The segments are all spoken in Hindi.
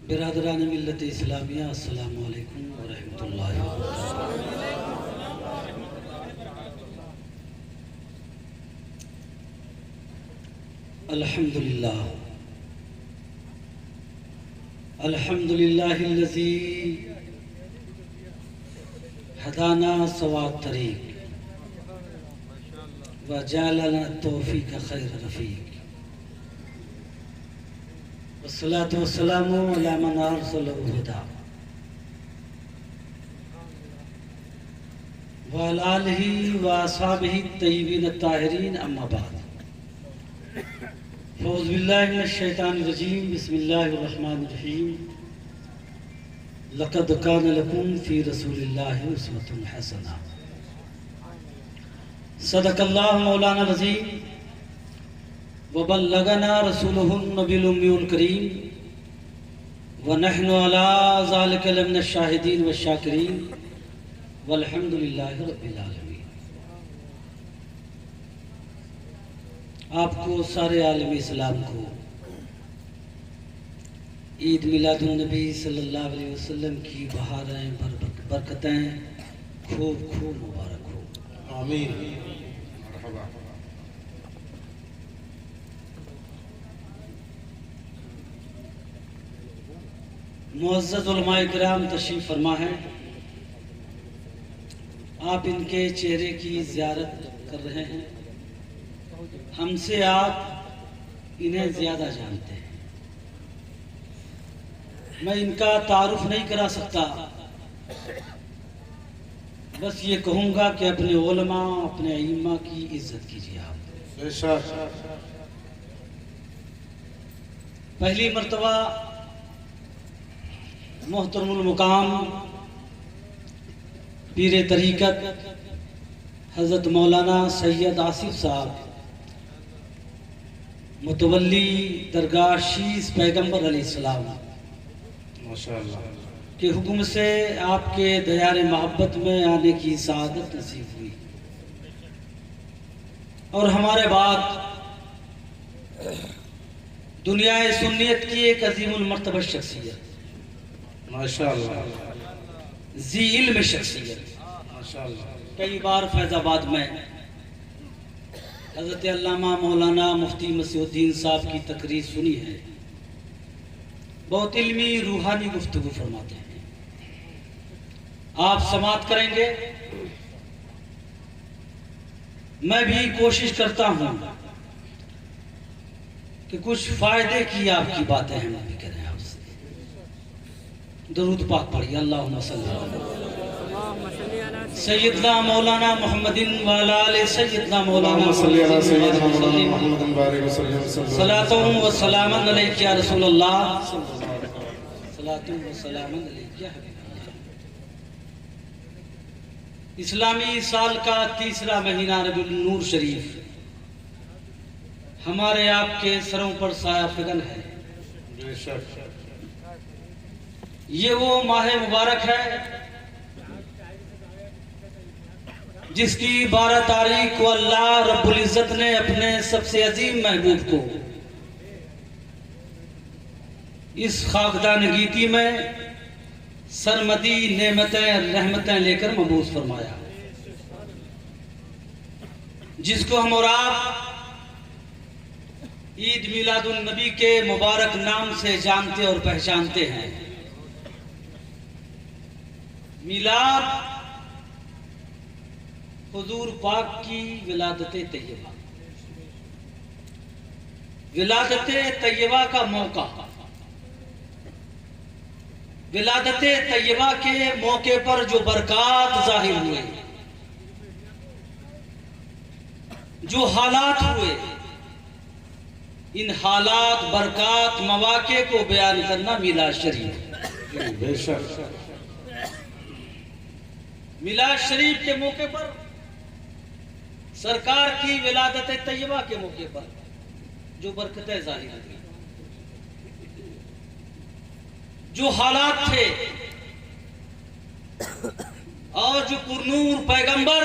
बिरादरान मिल्लत इस्लामिया अस्सलामु अलैकुम व रहमतुल्लाहि व बरकातुहू। अल्हम्दुलिल्लाह अल्हम्दुलिल्लाहिल्लज़ी हदाना सवात तरीक व जअलना तौफीक खैर रफीक वस्सलातु वस्सलामु अला मन अरसलहु हुदा व अला आलिहि व अस्हाबिहि तय्यबीन अत्ताहिरीन अम्मा बाद। औज़ु बिल्लाहि मिनश शैतानिर रजीम बिस्मिल्लाहिर रहमानिर रहीम। लक़द कान लकुम फ़ी रसूलिल्लाहि उस्वतुन हसना। सदक़ल्लाहु मौलाना अज़ीम व बल्लगना रसूलुहुन नबियुल उम्मियुल करीम व नहनु अला ज़ालिका लमिनश शाहिदीन व शाकिरीन वल्हम्दुलिल्लाहि रब्बिल आलमीन। आपको सारे आलम इस्लाम को ईद मिलादुन नबी सल्लल्लाहु अलैहि वसल्लम की बहारें बरकतें खूब खूब मुबारक हो। आमीन। मुअज़्ज़ज़ उलमाए किराम तशरीफ़ फरमा है। आप इनके चेहरे की ज़ियारत कर रहे हैं। हमसे आप इन्हें ज़्यादा जानते हैं। मैं इनका तारुफ नहीं करा सकता, बस ये कहूँगा कि अपने उलमा अपने अइम्मा की इज्जत कीजिए आप। पहली मर्तबा मोहतरमुल मुकाम पीर तरीक़त हज़रत मौलाना सैयद आसिफ साहब मुतवल्ली दरगाह शीस पैगम्बर अलैहिस्सलाम माशाअल्लाह के हुक्म से आपके दयार मोहब्बत में आने की सआदत नसीब हुई। और हमारे बाद दुनिया सुन्नियत की एक अजीमुल मर्तबा शख्सियत माशाअल्लाह जी इल्म शख्सियत माशाअल्लाह कई बार फैज़ाबाद में हज़रत अल्लामा मौलाना मुफ्ती मसीहुद्दीन साहब की तकरीर सुनी है। बहुत इल्मी रूहानी गुफ्तगू फरमाते हैं। आप समात करेंगे। मैं भी कोशिश करता हूँ कि कुछ फायदे की आपकी बातें हम भी करें आपसे। दरूद पाक पढ़िए। अल्लाहुम्मा सल्ली अला सैयदना मौलाना मुहम्मदिन व अला आलि सैयदना मौलाना मुहम्मदिन सलातुन व सलामन अलैका या रसूलल्लाह सलातुन व सलामन अलैका या हबीबल्लाह। इस्लामी साल का तीसरा महीना रबीउल नूर शरीफ हमारे आपके सरों पर साया फिगन है। ये वो माह मुबारक है जिसकी 12 तारीख को अल्लाह रब्बुल इज़्ज़त ने अपने सबसे अजीम महबूब को इस खाकदान गीती में सरमदी नेमतें रहमतें लेकर मबूस फरमाया, जिसको हम और आप ईद मिलादुन नबी के मुबारक नाम से जानते और पहचानते हैं। मिलाद हुजूर पाक की विलादत तैयबा, विलादत तैयबा का मौका। विलादत तैयबा के मौके पर जो बरक़ात ज़ाहिर हुए, जो हालात हुए, इन हालात बरक़ात मवाक़े को बयान करना मिलाद शरीफ। बेशक मिलाद शरीफ के मौके पर, सरकार की विलादत तैयबा के मौके पर जो बरकतें ज़ाहिर हुई, जो हालात थे और जो पुरनूर पैगंबर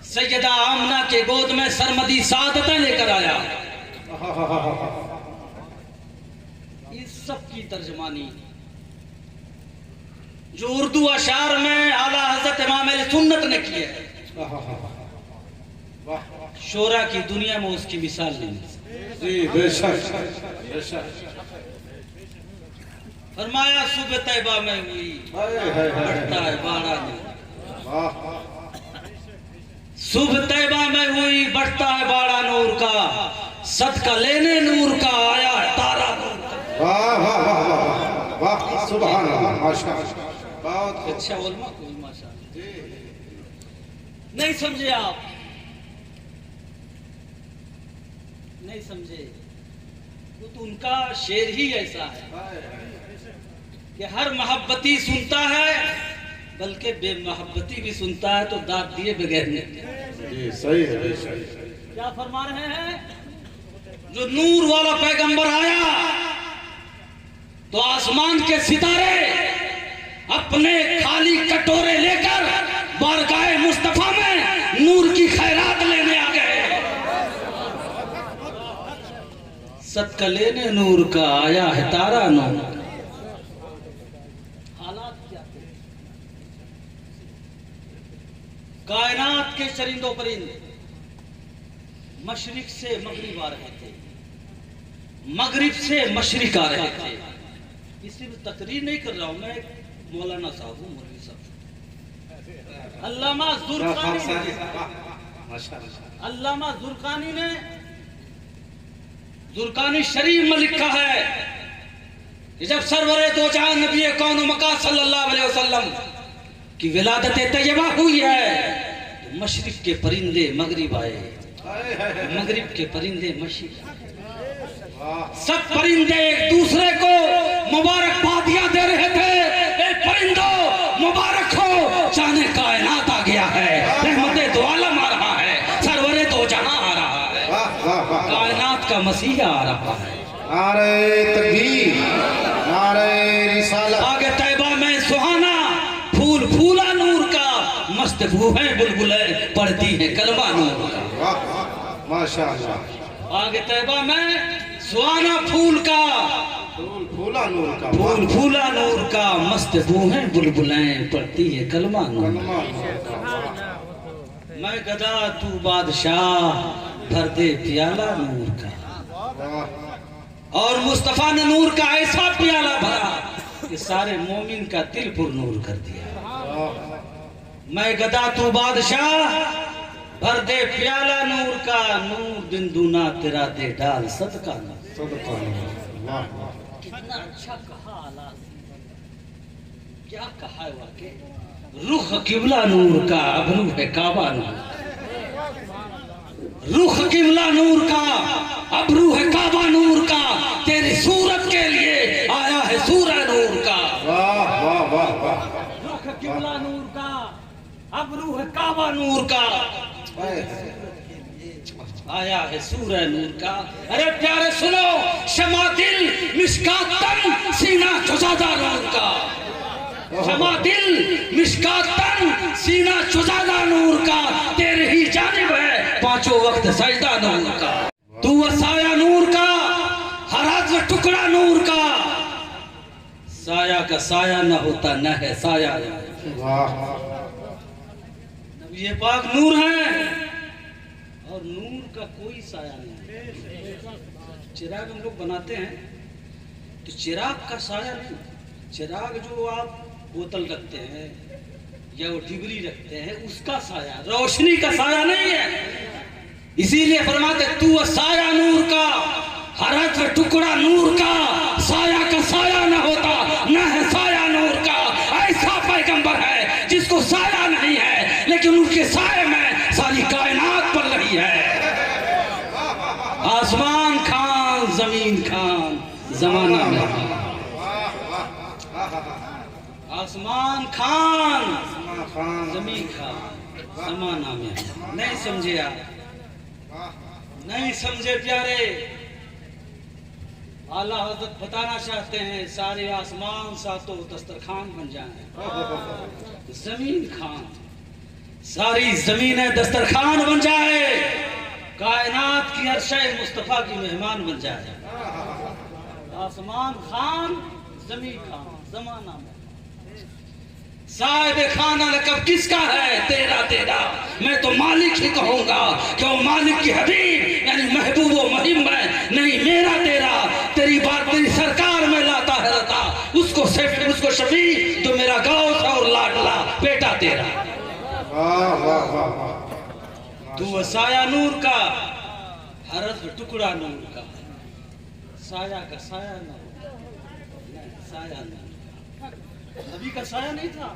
सैयदा आमना के गोद में सरमदी सादतें लेकर आया, इस सब की तर्जमानी जो उर्दू अशार में आला हजरत इमाम अहले सुन्नत ने की है, शोरा की दुनिया में उसकी मिसाल नहीं। जी बेशक बेशक। फरमाया सुबह तैबा में हुई बढ़ता है बाड़ा नूर, सुबह तैबा में हुई बढ़ता है बाड़ा नूर का, सदका लेने नूर का आया है तारा नूर का। वाह वाह वाह वाह वाह सुभान अल्लाह माशाअल्लाह। बहुत अच्छा उलमा कोई माशाअल्लाह। नहीं समझे आप, नहीं समझे, तो उनका शेर ही ऐसा है कि हर मोहब्बती सुनता है बल्कि बेमोहब्बती भी सुनता है, तो दाद दिए बगैर नहीं। जी सही है बेशक। क्या फरमा रहे हैं, जो नूर वाला पैगंबर आया तो आसमान के सितारे अपने खाली कटोरे लेकर बारगाह मुस्तफा में नूर की खैरात लेने आ गए। सदका लेने नूर का आया है तारा नूर। हालात क्या थे, कायनात के चरिंदों परिंदे मशरिक से मगरिब आ रहे थे, मगरिब से मशरिक आ रहे थे। इसी में तकरीर नहीं कर रहा हूं मैं, मौलाना साहब हूं, मौलवी साहब। अल्लामा जुर्कानी ने जुर्कानी शरीफ में लिखा है कि जब सरवरे दो जहां नबी कौन मका सल्लल्लाहु अलैहि वसल्लम की विलादत तैयबा हुई है तो मशरिक के परिंदे मगरिब आए, मगरिब के परिंदे मशरिक आए। सब परिंदे एक दूसरे को मुबारकबादियां दे रहे थे, ए परिंदों मुबारक हो, जाने कायनात आ गया है, रहमते दो आलम आ रहा है, सरवरे दो जहां आ रहा है, कायनात का मसीहा आ रहा है। नारे तकबीर, नारे रिसालत। आगे तैबा में सुहाना फूल फूला नूर का, मस्त बूहें बुलबुलें पढ़ती हैं कलमा नूर का। माशाअल्लाह। आगे तैबा में सुहाना फूल का, फूल फूला नूर का, फूल फूला नूर का, मस्त बूहें बुलबुलें पढ़ती है कलमा नूर। मैं गदा तू बादशाह भर दे प्याला नूर का। और मुस्तफा ने नूर का ऐसा प्याला भरा कि सारे मोमिन का दिल पुर नूर कर दिया। मैं गदा तू बादशाह भर दे प्याला नूर का, नूर दिन दूना तेरा दे डाल सदका नूर। कितना अच्छा कहा आला, क्या कहा है वाकई। रुख किबला नूर का, अबरू है काबा नूर। रुख किबला नूर का, अबरू है काबा नूर का, तेरी सूरत के लिए आया है सूरह नूर का। वाह वाह वाह वाह। रुख किबला नूर का, अबरू है काबा नूर का, आया है सूरह नूर का। अरे प्यारे सुनो, शमादिल मिशकातन सीना चुजादा नूर का, शमादिल मिशकातन सीना चुजादा नूर का, तेरे ही जानिब है पांचों वक्त सजदा नूर का। तू साया नूर का, हर टुकड़ा नूर का, साया का साया न होता न है साया। ये पाक नूर है और नूर का कोई साया नहीं। चिराग हम लोग बनाते हैं तो चिराग का साया नहीं, चिराग जो आप बोतल रखते हैं या वो डिबरी रखते हैं उसका साया, रोशनी का साया नहीं है। इसीलिए फरमाते तू साया नूर का, हर टुकड़ा नूर का, साया का साया न होता न है साया नूर का। ऐसा पैगंबर है जिसको साया नहीं है लेकिन उनके साये में सारी कायनात पल रही है। आसमान खान जमीन खान जमाना में, आसमान खान जमीन खान जमाना में। नहीं समझे आप, नहीं समझे प्यारे। आला हज़रत बताना चाहते हैं सारे आसमान सातों दस्तरखान बन जाएं, जमीन खान सारी जमीनें दस्तरखान बन जाए, कायनात की अर्शे मुस्तफा की मेहमान बन जाए। आसमान खान जमीन खान जमाना में साहिब खाना लकब किसका है? तेरा तेरा। मैं तो मालिक ही कहूंगा क्यों मालिक की हबीब यानी महबूब व मुहिम है, नहीं मेरा तेरा। तेरी बात तेरी सरकार में लाता है रता, उसको शफी तो मेरा गौस और लाडला बेटा तेरा। वाह वाह वाह वाह। तू साया नूर का हरफ टुकड़ा नूर का, साया का साया नूर, साया नूर। नबी का साया नहीं था,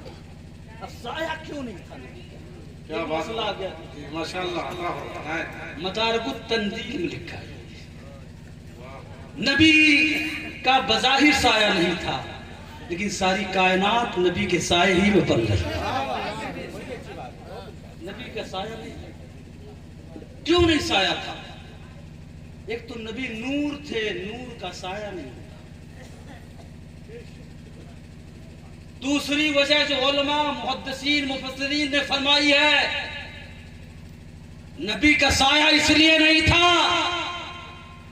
अब साया क्यों नहीं था नबी का? क्या बात मसला आ गया। माशाअल्लाह। मदारिकुत तंजील में लिखा है नबी का बज़ाहिर साया नहीं था, लेकिन सारी कायनात नबी के साए ही में पल रही। नबी का साया नहीं था। क्यों नहीं साया था? एक तो नबी नूर थे, नूर का साया नहीं। दूसरी वजह जो उलमा मुहद्दिसीन मुफस्सिरीन ने फरमाई है, नबी का साया इसलिए नहीं था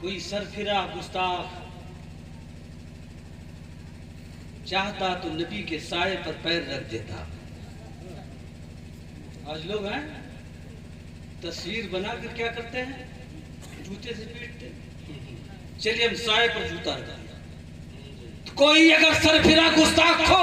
कोई सरफिरा गुस्ताख चाहता तो नबी के साये पर पैर रख देता। आज लोग हैं तस्वीर बनाकर क्या करते हैं, जूते से पीटते। चलिए हम साये पर जूता रखा। कोई अगर सरफिरा गुस्ताख को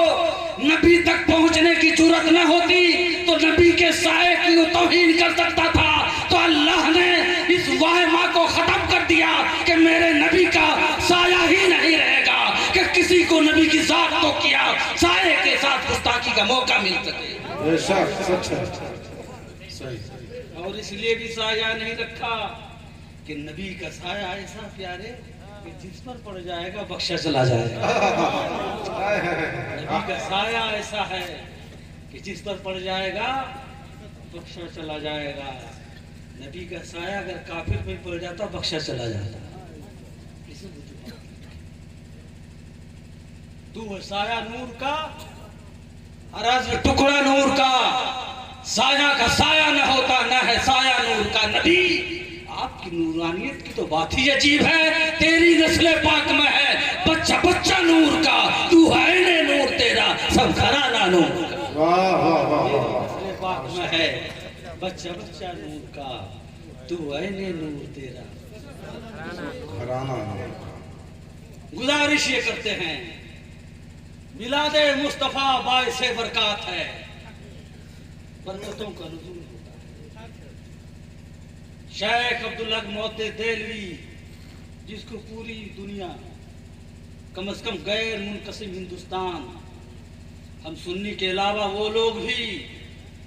नबी तक पहुंचने की जरूरत न होती तो नबी के साये की वो तौहीन कर सकता था। तो अल्लाह ने इस वाहिमा को खत्म कर दिया कि मेरे नबी का साया ही नहीं रहेगा, कि किसी को नबी की जात तो किया साये के साथ गुस्ताखी का मौका मिल सके। और इसलिए भी साया नहीं रखा कि नबी का साया ऐसा प्यारे कि जिस पर पड़ जाएगा बख्शा चला जाएगा। नबी का साया ऐसा है कि जिस पर पड़ जाएगा बख्शा चला जाएगा। नबी का साया अगर काफिर पे पड़ जाता बख्शा चला जाता। तू साया नूर का, अरज टुकड़ा नूर का, साया का साया न होता न है साया नूर का। नबी आपकी नूरानियत की तो बात ही अजीब है। तेरी नस्ल पाक में है बच्चा बच्चा नूर का, तू है ने नूर तेरा सब घराना नूर का। नस्ल पाक में है बच्चा बच्चा नूर का, तू है ने नूर तेरा घराना। गुजारिश ये करते हैं, मिलादे मुस्तफा बाइसे बरकत है, बरकतों का नुज़ूल होता है। शेख अब्दुल हक मोहद्दिस देलवी, जिसको पूरी दुनिया कम से कम गैर मुनक़सिम हिंदुस्तान, हम सुन्नी के अलावा वो लोग भी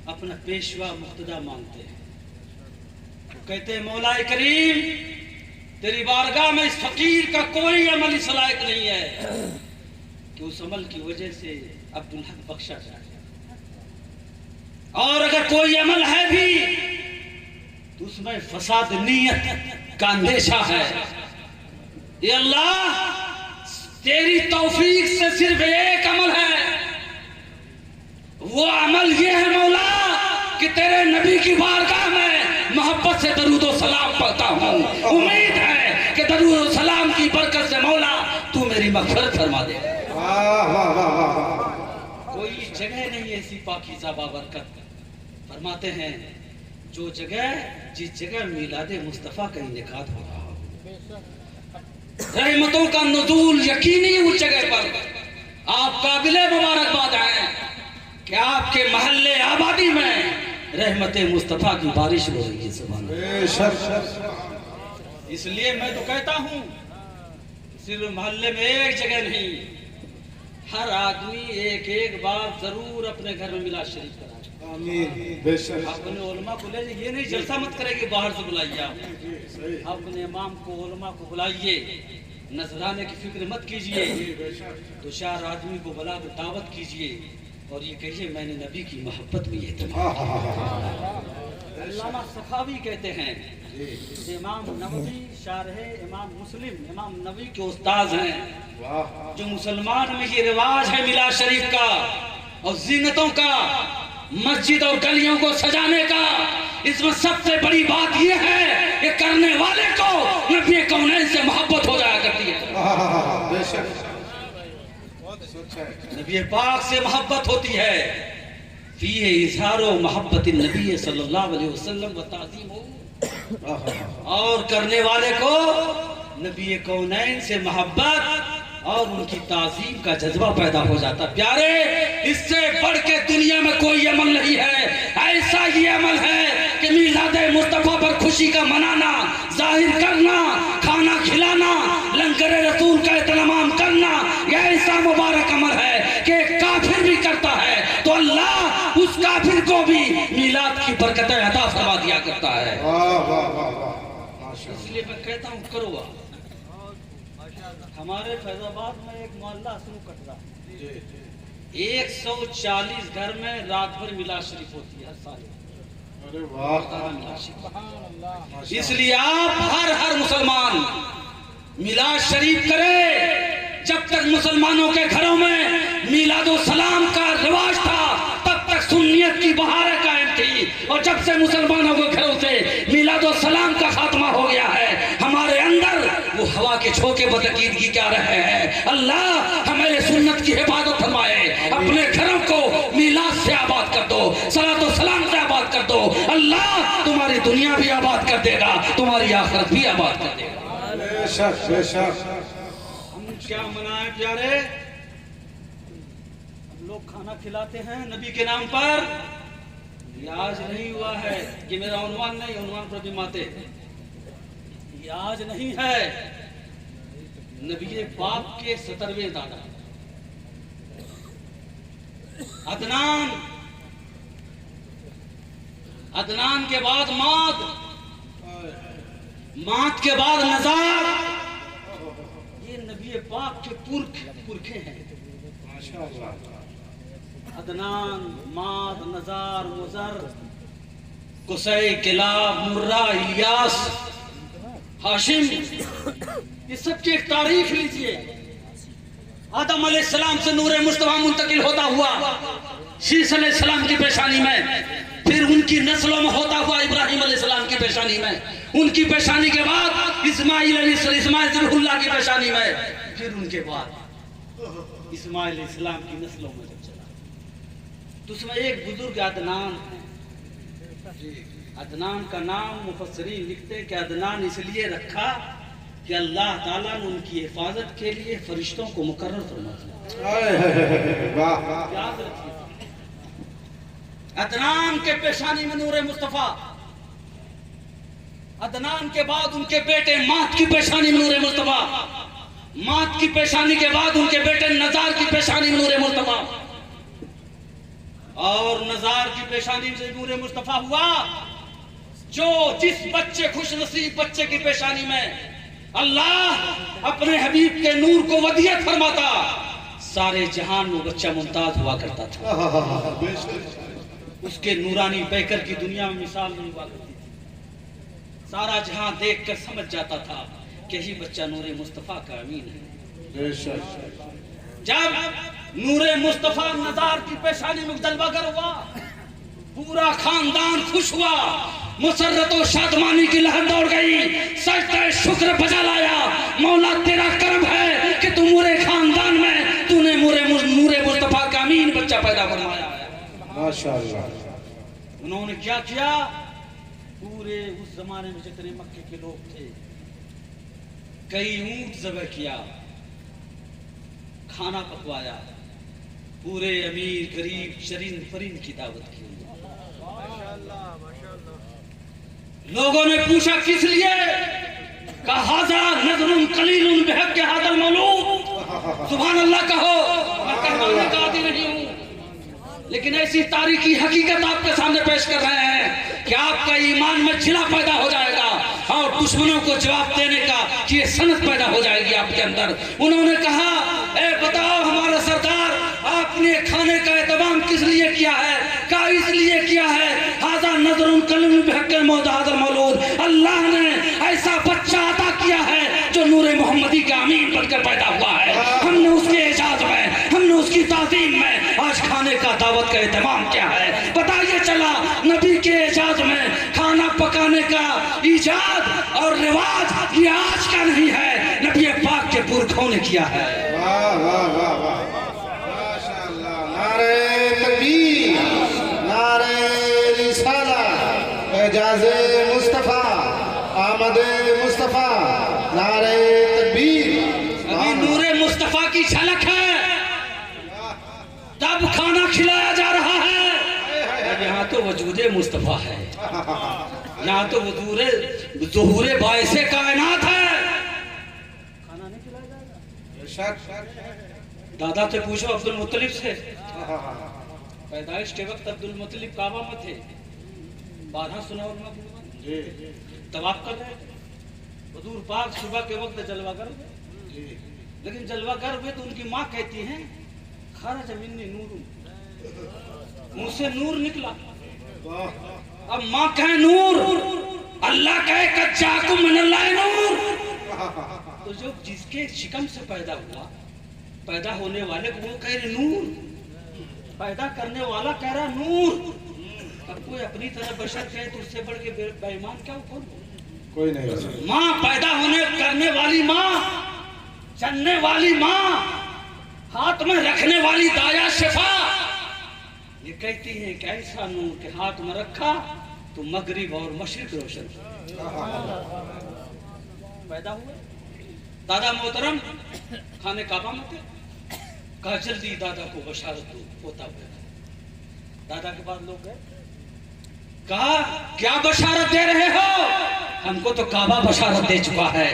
अपना पेशवा मुक़्तदा मानते हैं। तो कहते हैं मौलाए करीम तेरी बारगाह में इस फकीर का कोई अमल इस लायक नहीं है कि उस अमल की वजह से अब्दुल हक बख्शा जाए, और अगर कोई अमल है भी तो उसमें फसाद नियत का अंदेशा है। ये अल्लाह तेरी तौफीक से सिर्फ एक अमल है, वो अमल ये है मौला कि तेरे नबी की बारगाह में मोहब्बत से दरूद व सलाम पढ़ता हूँ। उम्मीद है कि दरूद व सलाम की बरकत से मौला तू मेरी मग़फ़िरत फरमा दे। कोई जगह नहीं ऐसी पाकीज़ा बाबरकत। फरमाते हैं जो जगह जिस जगह मिलादे मुस्तफ़ा का इनेकाद हो रहा हो, रहमतों का नुज़ूल यकीनी उस जगह पर आप काबिले मुबारकबाद हैं कि आपके महल्ले आबादी में रहमते मुस्तफ़ा की बारिश हो रही है। सुभान अल्लाह। इसलिए मैं तो कहता हूँ सिर्फ मोहल्ले में एक जगह नहीं, हर आदमी एक एक बार जरूर अपने घर में मिलाद शरीफ कराए। अपने उलमा को ले, ये नहीं जलसा मत करेंगे बाहर से बुलाइए, आप अपने इमाम को उलमा को बुलाइए, नजराने की फिक्र मत कीजिए, तो चार आदमी को बुला कर दावत कीजिए और ये कहिए मैंने नबी की मोहब्बत में ये अल्लामा सखावी कहते हैं इमाम नबवी शारह इमाम मुस्लिम इमाम नबी के उस्ताद हैं, जो मुसलमान में ये रिवाज है मिलाद शरीफ का और ज़ीनतों का, मस्जिद और गलियों को सजाने का, इसमें सबसे बड़ी बात यह है कि करने वाले को नबी कौनैन से मोहब्बत हो जाया करती है। नबी पाक से मोहब्बत होती है। फीहे इज़हारो मोहब्बत नबी सल्लल्लाहु अलैहि वसल्लम व ताज़ीम हो, और करने वाले को नबी कौनैन से मोहब्बत और उनकी ताज़ीम का जज्बा पैदा हो जाता। प्यारे, इससे बढ़ के दुनिया में कोई अमल नहीं है। ऐसा ही अमल है कि मिलादे मुस्तफा पर खुशी का मनाना, जाहिर करना, खाना खिलाना, लंगर रसूल का एहतराम करना, यह ऐसा मुबारक अमल है कि काफिर भी करता है तो अल्लाह उस काफिर को भी मिलाद की बरकतें अता फरमा दिया करता है। इसलिए मैं कहता हूँ करो। हमारे फैजाबाद में एक मोहल्ला शुरू कट रहा है, 140 घर में रात भर मिलाद शरीफ होती है हर साल। अरे वाह, इसलिए आप हर मुसलमान मिलाद शरीफ करे। जब तक मुसलमानों के घरों में मिलादो सलाम का रिवाज था तब तक सुन्नियत की बहारें कायम थी, और जब से मुसलमानों के घरों से मिलादो सलाम का खात्मा हो गया है, हमारे अंदर वो हवा के झोंके बदकीदगी क्या रहे हैं। अल्लाह हमारे सुन्नत की हिफाजत फरमाए। अपने घरों को मिलाद से आबाद कर दो, सलातो सलाम से आबाद कर दो। अल्लाह तुम्हारी दुनिया भी आबाद कर देगा, तुम्हारी आखिरत भी आबाद कर देगा। बेशक बेशक। हम क्या मनाए प्यारे, हम लोग खाना खिलाते हैं नबी के नाम पर। ये आज नहीं हुआ है, ये मेरा उन्वान नहीं, उन्वान पर भी माते, ये आज नहीं है। नबी पाक के 17वें दादा अदनान, अदनान के बाद माद, माद के बाद नजार, ये नबी पाक के पुरखे हैं। अदनान, माद, नजार, मुजर, कुसै, किलाब, मुर्रा, इलियास, हाशिम, ये सबकी एक तारीख लीजिए। आदम अलैहिस्सलाम से नूरे मुस्तफा मुंतकिल होता हुआ शीश अलैहिस्सलाम की पेशानी में, फिर उनकी नस्लों में होता हुआ इब्राहिम अलैहिस्सलाम की पेशानी में, उनकी पेशानी के बाद इस्माइल ज़बीहुल्लाह की पेशानी में, फिर उनके बाद इस्माइल अलैहिस्सलाम की नस्लों में जब चला तो उसमें एक बुजुर्ग अदनान है। अदनान का नाम मुफस्सिरीन लिखते हैं कि अदनान इसलिए रखा कि अल्लाह ताला ने उनकी हिफाजत के लिए फरिश्तों को मुकर्रर फरमा दिया। याद रखिए, अदनान के पेशानी में नूरे मुस्तफा, अदनान के बाद उनके बेटे मात की पेशानी में नूरे मुस्तफा, मात की पेशानी के बाद उनके बेटे नजार की पेशानी में नूरे मुस्तफा, और नजार की पेशानी से नूरे मुस्तफा हुआ। जो जिस बच्चे, खुश नसीब बच्चे की पेशानी में अल्लाह अपने हबीब के नूर को वदियत फरमाता, सारे जहान में बच्चा मुमताज हुआ करता था। उसके नूरानी पैकर की दुनिया में मिसाल नहीं हुआ करती थी। सारा जहां देखकर समझ जाता था कि यही बच्चा नूरे मुस्तफा का अमीन है। जब नूरे मुस्तफा नजार की पेशानी में जलवागर हुआ, पूरा खानदान खुश हुआ, मुसर्रत और शादमानी की लहर दौड़ गई, सजदा शुक्र बजा लाया। मौला तेरा करम है कि तू पूरे खानदान में तूने नूरे मुस्तफा का अमीन बच्चा पैदा फरमाया है। माशाअल्लाह। उन्होंने क्या किया, पूरे उस जमाने में जितने मक्के के लोग थे, कई ऊंट ज़बह किया, खाना पकवाया, पूरे अमीर गरीब शरीन फरीन की दावत की। लोगों ने पूछा किस लिए, कहा हाज़ा नज़रुन कलीलुन बिहक़्क़ि हाज़ल मौलूद। सुभान अल्लाह कहो, मैं कहने का आदी नहीं हूँ, लेकिन ऐसी तारीखी हकीकत आपके सामने पेश कर रहे हैं कि आपका ईमान में छिला पैदा हो जाएगा और दुश्मनों को जवाब देने का ये सनत पैदा हो जाएगी आपके अंदर। उन्होंने कहा, ए बताओ हमारा सरदार, आपने खाने का एहतमाम किस लिए किया है? कहा इसलिए किया है, हाज़ा नज़रुन कलीलुन बिहक़्क़ि हाज़ल मौलूद, अल्लाह ने ऐसा बच्चा अता किया है जो नूरे मोहम्मदी का अमीन बनकर पैदा हुआ है। हमने उसके एजाज में, हमने उसकी ताज़ीम में आज खाने का दावत का एहतमाम किया है। पता ये चला नबी के एजाज में खाना पकाने का इजाद और रिवाज ये आज का नहीं है, नबी पाक के पुरखों ने किया है। वाह वाह वाह वाह। की झलक है, तब खाना खिलाया जा रहा है। यहाँ तो वजूदे मुस्तफा है, यहाँ तो ज़ुहूरे बाइसे कायनात है। खाना नहीं खिलाया जाएगा। दादा से पूछो अब्दुल मुत्तलिब से, पैदाइश के वक्त अब्दुल मुत्तलिब काबा में थे, 12 सुना तवाफ कर रहे थे। हुजूर पाक सुबह के वक्त जलवागर हुए, लेकिन जलवागर हुए तो उनकी माँ कहती है खरज मिन्नी नूर, मुझसे नूर निकला। अब माँ कहे नूर, अल्लाह कहे कच्चाकुम मिनल्लाहि नूर। तो जो जिसके शिकम से पैदा हुआ, पैदा होने वाले को वो कह रहे नूर, पैदा करने वाला कह रहा नूर। अब कोई अपनी तरह बशर कहे तो उससे बढ़ के बेईमान क्या हो? कोई नहीं। माँ पैदा होने करने वाली माँ, चलने वाली माँ, हाथ में रखने वाली दाया शिफा, ये कहती है कि ऐसा नूर के हाथ में रखा तो मगरिब और मशरिक रोशन पैदा हुए। दादा मोहतरम खाने काबा में थे, कहा जल्दी दादा को बशारत दो, पोता हुआ। दादा के बाद लोग गए, कहा क्या बशारत दे रहे हो? हमको तो काबा बशारत दे चुका है।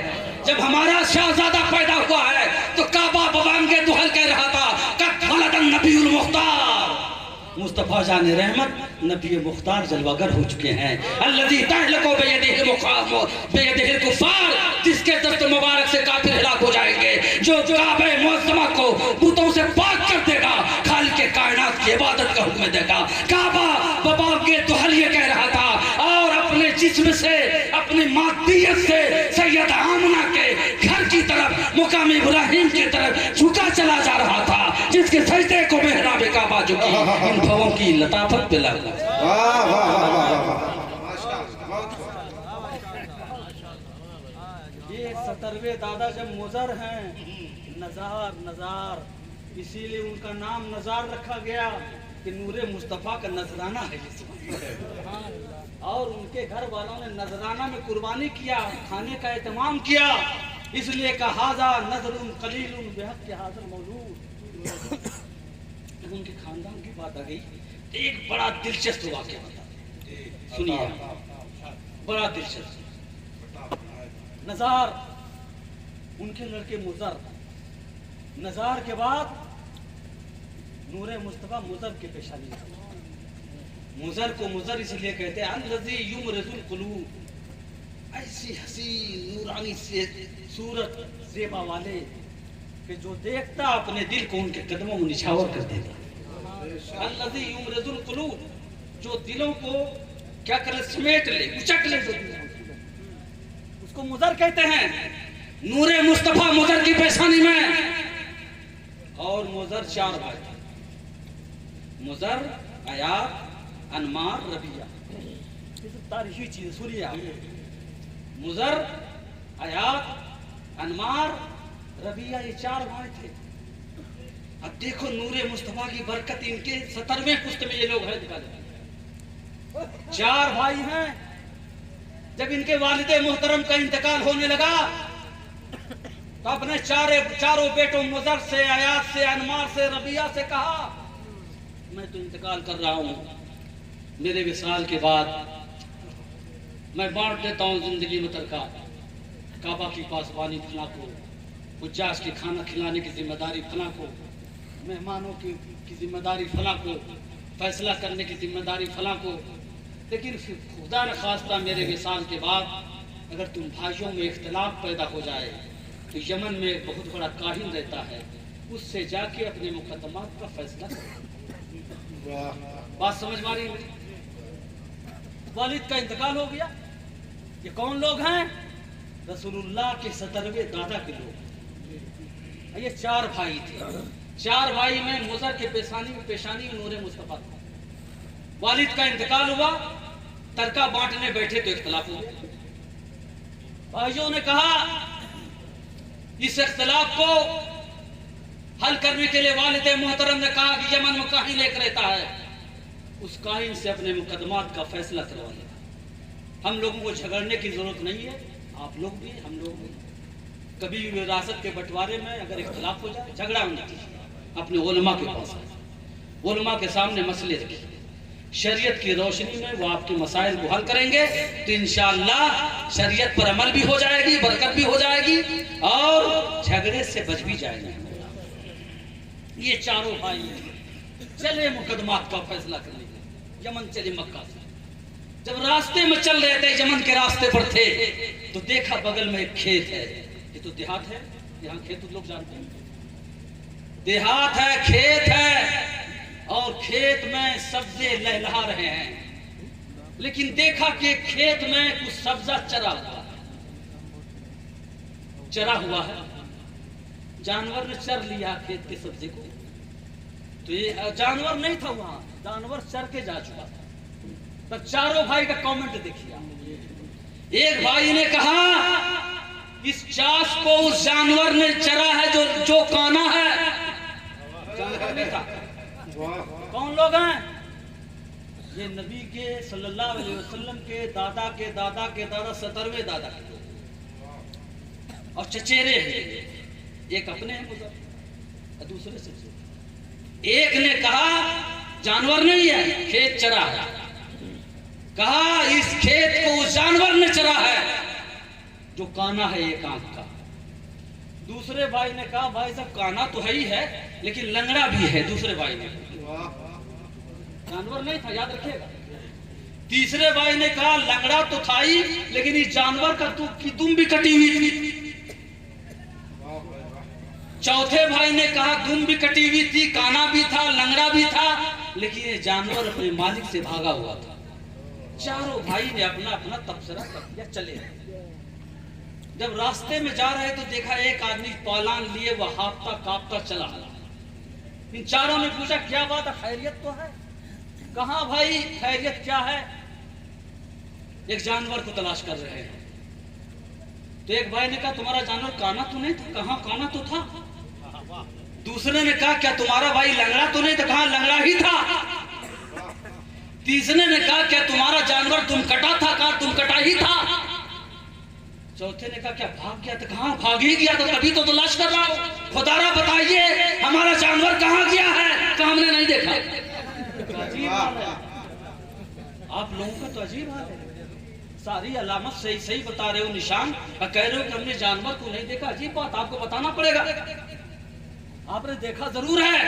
जब हमारा शहजादा पैदा हुआ है तो काबा बवान के दुहल कह रहा था कद वलदन नबीउल मुख्तार, मुस्तफा जाने रहमत नबी मुख्तार जलवागर हो चुके हैं। अल्लज़ी तहलको बेयदिहिल कुफ़ार, जिसके दस्त मुबारक से काफिर हिलाक हो जाएंगे, जो काबे मुअज़्ज़मा को बुतों से पाक कर देगा, खालिक के कायनात की इबादत का हुक्म देगा। काबा बबा के दुहल ये कह रहा था और अपने जिस्म से, अपनी मादियत से सैयद आमना के घर की तरफ, मुकाम इब्राहिम की तरफ झुका चला जा रहा था, जिसके सजदे को मेहराब काबा झुकी। इन भवों की लताफत पे लगा। वाह वाह वाह वाह, ये 17वें दादा जब मुज़र हैं, नज़ार नज़ार, इसीलिए उनका नाम नज़ार रखा गया कि नूरे मुस्तफ़ा का नजराना है। और उनके घर वालों ने नजराना में कुर्बानी किया, खाने का एहतमाम किया, इसलिए कहा हाज़ा नज़रुन क़लीलुन बिहक़्क़ि हाज़ल मौलूद। जब उनके खानदान की बात आ गई, एक बड़ा दिलचस्प वाक़या बता, सुनिए, बड़ा दिलचस्प। नज़ार उनके लड़के मुज़र, नज़ार के बाद नूरे मुस्तफ़ा मुज़र के पेशानी। मुज़र को मुज़र इसलिए कहते हैं अल्लज़ी युमरिज़ुल क़ुलूब, ऐसी हसीन नूरानी से सूरत ज़ेबा वाले कि जो देखता अपने दिल को उनके कदमों में निछावर कर देता। अल्लज़ी युमरिज़ुल क़ुलूब, जो दिलों को क्या करे, समेट ले, उचक ले, उसको मुज़र कहते हैं। नूरे मुस्तफ़ा मुज़र की पेशानी में। और मुज़र 4 भाई थे, मुज़र, अयात, अनमार, रबिया। तारीखी चीज सुनिए आप, मुज़र, अयात, अनमार, रबिया, ये 4 भाई थे। अब देखो नूरे मुस्तफा की बरकत, इनके 17वें पुश्त में ये लोग हैं, निकाले 4 भाई हैं। जब इनके वालिदे मोहतरम का इंतकाल होने लगा तो अपने चारों बेटों मुज़र से, अयात से, अनमार से, रबिया से कहा मैं तो इंतकाल कर रहा हूँ, मेरे विसाल के बाद मैं बांट देता हूँ जिंदगी में तरका, काबा की पासबानी फला को, हुज्जाज की खाना खिलाने की जिम्मेदारी फला को, मेहमानों की जिम्मेदारी फला को, फैसला करने की जिम्मेदारी फला को। लेकिन फिर खुदा न खास्ता मेरे विसाल के बाद अगर तुम भाइयों में इख्तलाफ पैदा हो जाए तो यमन में एक बहुत बड़ा काहिन रहता है, उससे जाके अपने मुकदमात का फैसला करो। बात समझ में आ रही है? वालिद का इंतकाल हो गया। ये कौन लोग हैं? रसूलुल्लाह के 17वें दादा के लोग। ये 4 भाई थे। 4 भाई में मुज़र के पेशानी में नूरे मुस्तफा था। वालिद का इंतकाल हुआ, तरका बांटने बैठे तो इख्तलाफ हो गया। भाइयों ने कहा इस इख्तलाफ को हल करने के लिए वालिद मोहतरम ने कहा कि यमन में काहिन लेकर रहता है, उस काहिन से अपने मुकदमात का फैसला करवा लेगा। हम लोगों को झगड़ने की जरूरत नहीं है, आप लोग भी हम लोग भी। कभी भी विरासत के बंटवारे में अगर इख्तलाफ हो जाए, झगड़ा होना चाहिए, अपने उलमा के पास आए, उलमा के सामने मसले रखिए, शरीयत की रोशनी में वो आपके मसाइल को हल करेंगे, तो इंशाअल्लाह शरीयत पर अमल भी हो जाएगी, बरकत भी हो जाएगी और झगड़े से बच भी जाएंगे। ये चारों भाई चले मुकदमात का फैसला करने, यमन चले मक्का से। जब रास्ते में चल रहे थे, यमन के रास्ते पर थे, तो देखा बगल में एक खेत है। ये तो देहात है, यहाँ खेत तो लोग जानते हैं, देहात है, खेत है, और खेत में सब्जे लहलहा रहे हैं। लेकिन देखा कि खेत में कुछ सब्जा चरा हुआ है, चरा हुआ है, जानवर ने चर लिया खेत के सब्जे को। तो ये जानवर नहीं था वहां, जानवर चर के जा चुका था। तब चारों भाई का कमेंट देखिए। एक भाई ने कहा इस चाश को उस जानवर ने चरा है जो काना है। जानवर नहीं था। कौन लोग हैं? ये नबी के सल्लल्लाहु अलैहि वसल्लम के दादा के दादा के दादा 17वें दादा के लोग, और चचेरे हैं। एक अपने हैं और दूसरे चचेरे। एक ने कहा जानवर नहीं है, खेत चरा है। कहा इस खेत को उस जानवर ने चरा है जो काना है एक आंख का। दूसरे भाई ने कहा भाई साहब काना तो है ही है, लेकिन लंगड़ा भी है। दूसरे भाई ने, जानवर नहीं था, याद रखिएगा। तीसरे भाई ने कहा लंगड़ा तो था ही, लेकिन इस जानवर का दुम भी कटी हुई थी। चौथे भाई ने कहा दुम भी कटी हुई थी, काना भी था, लंगड़ा भी था, लेकिन ये जानवर अपने मालिक से भागा हुआ था। चारों भाई ने अपना अपना तबसरा कर दिया, चले। जब रास्ते में जा रहे तो देखा एक आदमी पौलान लिए वह हाफता कांपता चला। इन चारों ने पूछा क्या बात है, खैरियत तो है? कहाँ भाई खैरियत क्या है? एक जानवर को तलाश कर रहे हैं। तो एक भाई ने कहा तुम्हारा जानवर काना तो नहीं था? कहाँ काना तो था। दूसरे ने कहा क्या तुम्हारा भाई लंगड़ा तो नहीं था? कहाँ लंगड़ा ही था। तीसरे ने कहा क्या तुम्हारा जानवर तुम कटा था? कहाँ तुम कटा ही था। चौथे ने कहा क्या भाग गया था? कहाँ भाग ही गया था, तभी तो तलाश कर रहा हूँ। खुदारा बताइए हमारा जानवर कहाँ गया है? कहाँ हमने नहीं देखा। अजीब हाल है आप लोगों का, तो अजीब हाल है। सारी अलामत सही सही बता रहे हो, निशान, और कह रहे हो कि हमने जानवर को नहीं देखा। अजीब बात, आपको बताना पड़ेगा। आपने देखा जरूर है,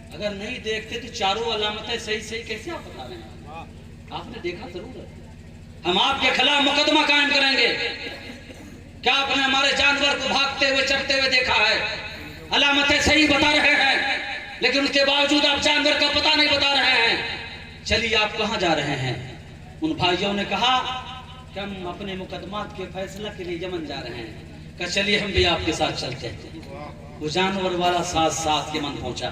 अगर नहीं देखते तो चारों अलामतें सही सही कैसे आप बता रहे हैं? आपने देखा जरूर है। हम आपके खिलाफ मुकदमा कायम करेंगे। क्या आपने हमारे जानवर को भागते हुए चढ़ते हुए देखा है? अलामतें सही बता रहे हैं, लेकिन उसके बावजूद आप जानवर का पता नहीं बता रहे हैं। चलिए आप कहाँ जा रहे हैं? उन भाइयों ने कहा कि हम अपने मुकदमात के फैसला के लिए यमन जा रहे हैं। कहा चलिए हम भी आपके साथ चलते हैं। वो जानवर वाला साथ साथ यमन पहुंचा।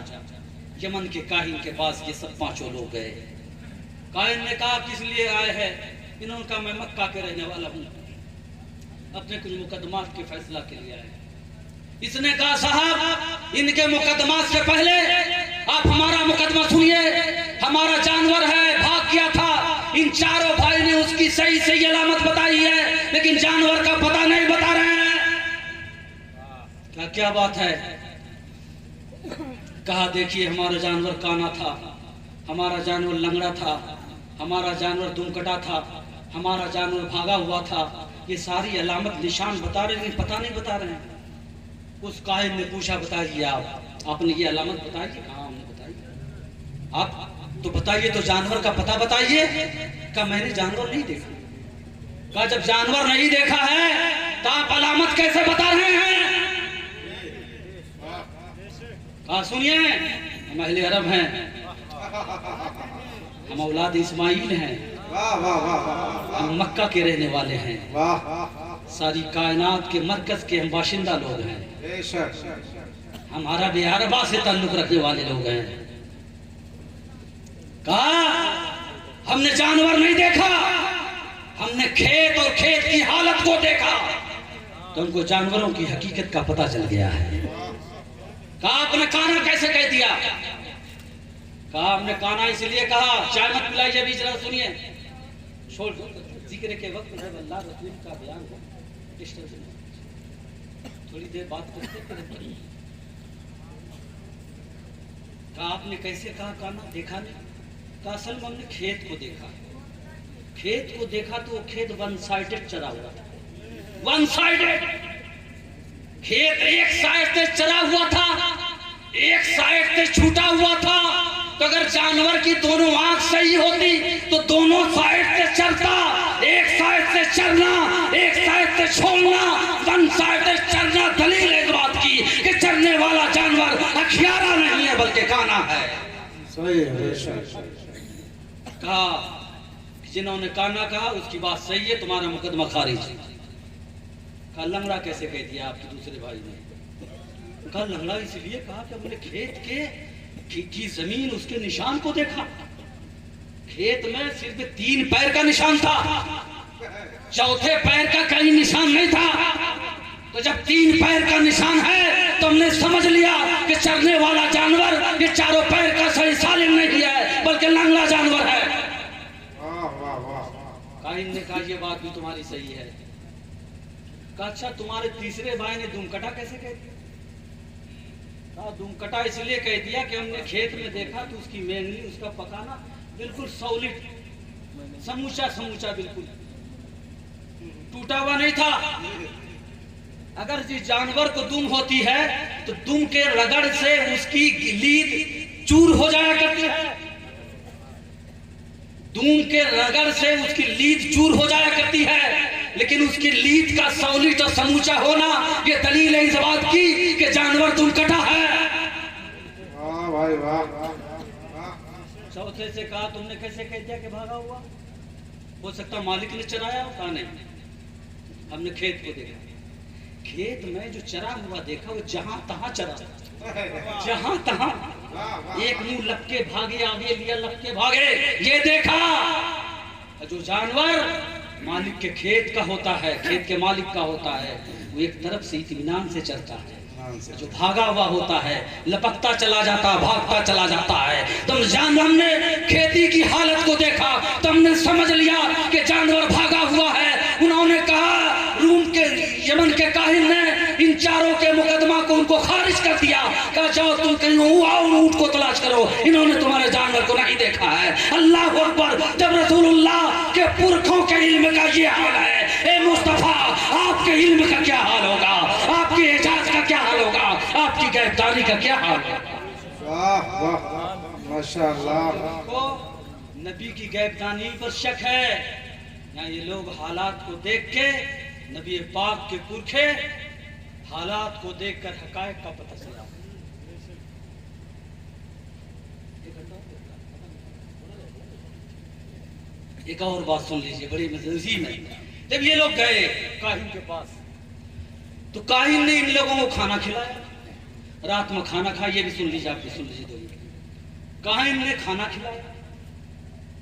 यमन के काहिन के पास ये सब पांचों लोग गए। काहिन ने कहा किस लिए आए हैं? इन्होंने कहा मैं मक्का के रहने वाला हूँ, अपने कुछ मुकदमात के फैसला के लिए आए। इसने कहा साहब इनके मुकदमात से पहले आप हमारा मुकदमा सुनिए। हमारा जानवर है, भाग गया था। इन चारों भाई ने उसकी सही सही अलामत बताई है, लेकिन जानवर का पता नहीं बता रहे हैं। क्या क्या बात है? कहा देखिए हमारा जानवर काना था, हमारा जानवर लंगड़ा था, हमारा जानवर दुम कटा था, हमारा जानवर भागा हुआ था। ये सारी अलामत निशान बता रहे, लेकिन पता नहीं बता रहे हैं। उस काहिन ने पूछा बताइए आपने ये अलामत बताई? हाँ हमने बताई। आप तो बताइए, तो जानवर का पता बताइए। कहा मैंने जानवर नहीं देखा। कहा जब जानवर नहीं देखा है तो आप अलामत कैसे बता रहे हैं? कहा सुनिए हम अहले अरब हैं, हम औलाद इस्माइल हैं, हम मक्का के रहने वाले हैं, सारी कायनात के मरकज के हम बाशिंदा लोग हैं, हम अरब अरबा से ताल्लुक रखने वाले लोग हैं। कहा हमने जानवर नहीं देखा, हमने खेत और खेत की हालत को देखा। तो उनको जानवरों की हकीकत का पता चल गया है। कहा आपने काना कैसे कह दिया? कहा हमने काना इसलिए कहा, चाय मत पिलाइए, अभी जरा सुनिए, छोड़ दो जिक्र के वक्त जब अल्लाह रसूल का बयान हो, थोड़ी देर बात करते थे। कहा आपने कैसे कहा काना देखा नहीं? कहा असल में हमने खेत को देखा। खेत को देखा तो वो खेत वन साइडेड चरा हुआ था। वन साइडेड खेत एक साइड से चरा हुआ था, एक साइड से छूटा हुआ था। तो अगर जानवर की दोनों आंख सही होती तो दोनों साइड से चरता। एक साइड से चरना, एक साइड से छोड़ना, वन साइड से चरना दलील है इस बात की कि चरने वाला जानवर अखियारा नहीं है बल्कि काना है। सही है। कहा जिन्होंने काना कहा उसकी बात सही है, तुम्हारा मुकदमा खारिज। कहा लंगड़ा कैसे कह दिया आपके दूसरे भाई ने? कहा लंगड़ा इसलिए कहा कि हमने खेत की जमीन उसके निशान को देखा। खेत में सिर्फ 3 पैर का निशान था, चौथे पैर का कहीं निशान नहीं था। तो जब 3 पैर का निशान है तो हमने समझ लिया कि चरने वाला जानवर ये चारों पैर का सही सालिम नहीं है बल्कि लंगड़ा जानवर है। काइन ने कहा ये बात भी तुम्हारी सही है। कहा अच्छा तुम्हारे तीसरे भाई ने दुमकटा कैसे कह दिया? कहा दुमकटा इसलिए कह दिया कि हमने खेत में देखा तो उसकी मेंगनी, उसका पकाना बिल्कुल सॉलिड, समूचा समूचा, बिल्कुल टूटा हुआ नहीं था। अगर जिस जानवर को दुम होती है तो दुम के रगड़ से उसकी लीद चूर हो जाया करती है। दुम के रगड़ से उसकी लीद चूर हो जाया करती है, लेकिन उसकी लीद का सॉलिड और समूचा होना ये दलील है इस बात की कि जानवर दुमकटा है। वाह भाई वाह। चौथे से कहा तुमने कैसे कह दिया कि भागा हुआ? हो सकता मालिक ने चराया हो? कहा नहीं, हमने खेत को देखा। खेत में जो चरा हुआ देखा वो जहां तहां चरा, जहां तहां। एक मुंह लपके भागे, आगे लिया लपके भागे, ये देखा। जो जानवर मालिक के खेत का होता है, खेत के मालिक का होता है, वो एक तरफ से इत्मीनान से चलता है। जो भागा हुआ होता है लपकता चला जाता, भागता चला जाता है। तुम जान, हमने खेती की हालत को देखा तो हमने समझ लिया कि जानवर भागा हुआ है। उन्होंने कहा, रूम के यमन के काहिल ने इन चारों के मुकदमा को उनको खारिज कर दिया। कहा जाओ तुम कहीं आओ, ऊंट को तलाश करो, इन्होंने तुम्हारे जानवर को नहीं देखा है। अल्लाह अकबर। जब रसूलुल्लाह के पुरखों के इल्म का ये हाल है, ए मुस्तफा आपके इल्म का क्या हाल होगा, आपके एजाज का क्या हाल होगा, आपकी गिरफ्तारी का क्या हाल होगा? वाह वाह माशाअल्लाह। तो नबी की गिरफ्तारी पर शक है। यहाँ ये लोग हालात को देख के, नबी पाक के पुरखे हालात को देखकर हकायक का पता चला। एक और बात सुन लीजिए, बड़ी मजेदार में। जब ये लोग गए काहिन के पास तो काहिन ने इन लोगों को खाना खिलाया। रात में खाना खाया, ये भी सुन लीजिए, आप भी सुन लीजिए। दो काहिन ने खाना खिलाया।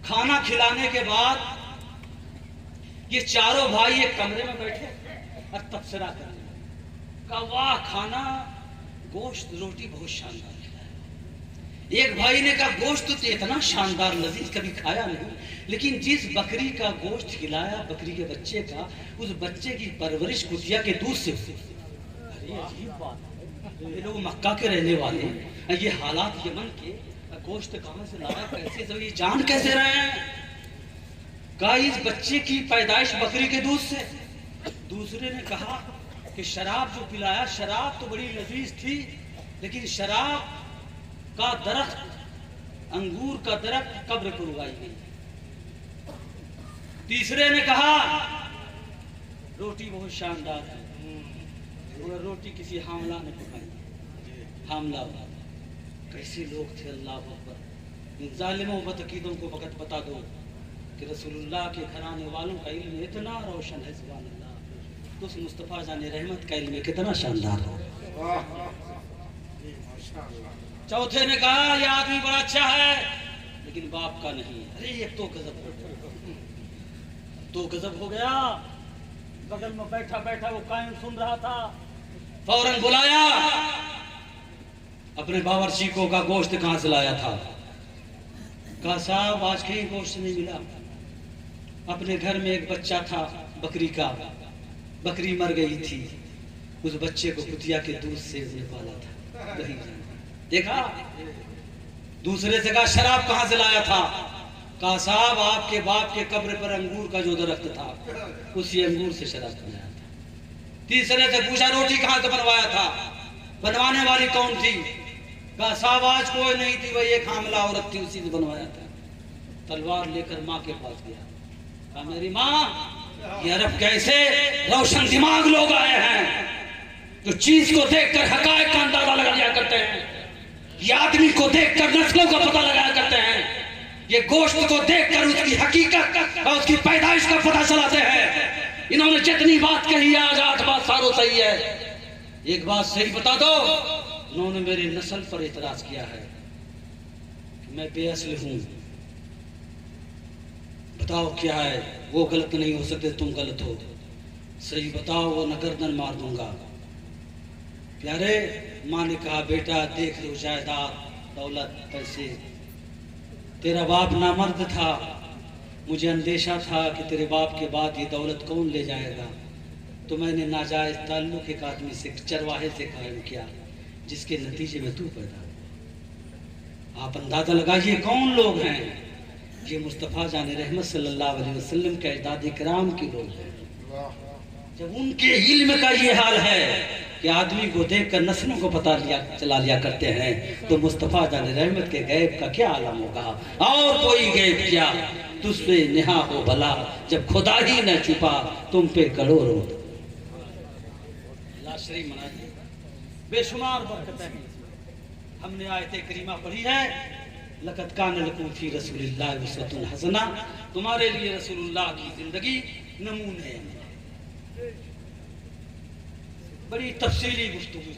खाना खिलाने के बाद ये चारों भाई एक कमरे में बैठे और तबसरा करने लगे। कहा वाह, खाना गोश्त रोटी बहुत शानदार खिलाया। एक भाई ने कहा गोश्त तो इतना शानदार लजीज कभी खाया नहीं, लेकिन जिस बकरी का गोश्त खिलाया, बकरी के बच्चे का, उस बच्चे की परवरिश कुतिया के दूध से। अरे अजीब बात है, ये लोग मक्का के रहने वाले, ये हालात यमन के, गोश्त कहां से लाया, कैसे सब ये जान कैसे रहे हैं? कहा इस बच्चे की पैदाइश बकरी के दूध से। दूसरे ने कहा कि शराब जो पिलाया, शराब तो बड़ी लजीज थी, लेकिन शराब का दरख्त, अंगूर का दरख्त कब्र पर उगाई गई। तीसरे ने कहा रोटी बहुत शानदार है, और रोटी किसी हामला ने पकाई। हामला कैसे लोग थे, अल्लाह अकबर। इन जालिमों बतकीदों को वक़्त बता दो कि रसूलुल्लाह के घराने वालों का इल्म इतना रोशन है, सुभान अल्लाह। तो उस मुस्तफ़ा जाने रहमत का इल्म कितना शानदार हो। चौथे ने कहा यह आदमी बड़ा अच्छा है, लेकिन बाप का नहीं। अरे ये तो गजब हो गया, तो गजब हो गया। बगल में बैठा बैठा वो कायम सुन रहा था, फौरन बुलाया अपने बावर्ची को। का गोश्त कहां से लाया था? कहा साहब आज कहीं गोश्त नहीं मिला, अपने घर में एक बच्चा था बकरी का, बकरी मर गई थी, उस बच्चे को कुतिया के दूध से उसने पाला था। दही देखा, दूसरे से कहा शराब कहाँ से लाया था? कहा साहब आपके बाप के कब्र पर अंगूर का जो दरख्त था उसी अंगूर से शराब बनाया था। तीसरे से पूछा रोटी कहाँ से बनवाया था, बनवाने वाली कौन थी? कहा साहब आज कोई नहीं थी, वही एक हामला औरत थी, उसी से बनवाया था। तलवार लेकर माँ के पास गया, कहा मेरी माँ ये अरब कैसे रोशन दिमाग लोग आए हैं जो चीज को देखकर हकायक का अंदाजा लगा लिया करते हैं, ये आदमी को देखकर नस्लों का पता लगाया करते हैं, ये गोश्त को देखकर उसकी हकीकत और उसकी पैदाइश का पता चलाते हैं। इन्होंने जितनी बात कही आज 8 बात सारों सही है, एक बात सही बता दो, इन्होंने मेरी नस्ल पर इतराज किया है कि मैं बेअसल हूं, बताओ क्या है? वो गलत नहीं हो सकते, तुम गलत हो, सही बताओ वो न गर्दन मार दूंगा। प्यारे, माँ ने कहा बेटा देख लो जायदाद दौलत पैसे, तेरा बाप नामर्द था, मुझे अंदेशा था कि तेरे बाप के बाद ये दौलत कौन ले जाएगा, तो मैंने नाजायज ताल्लुक एक आदमी से चरवाहे से कायम किया जिसके नतीजे में तू पैदा। आप अंदाजा लगाइए कौन लोग हैं? ये मुस्तफ़ा जान रहमत सल्लल्लाहु अलैहि वसल्लम के अजदाद इकराम के लोग हैं। जब उनके इल्म का ये हाल है कि आदमी को देखकर नस्लों को पता चला लिया करते हैं, तो मुस्तफ़ा जान रहमत के गैब का क्या आलम होगा? और कोई गैब क्या, तुझ पे नेहा हो भला जब खुदा ही न छुपा तुम पे करोड़ों। लाशरी मना बेशुमार बरकतें हैं। हमने आयत करीमा पढ़ी है, लक़द कान लकुम फी रसूलिल्लाहि उस्वतुन हसना, तुम्हारे लिए रसूलुल्लाह की जिंदगी नमूने है। बड़ी तफसीली गुफ्तगू,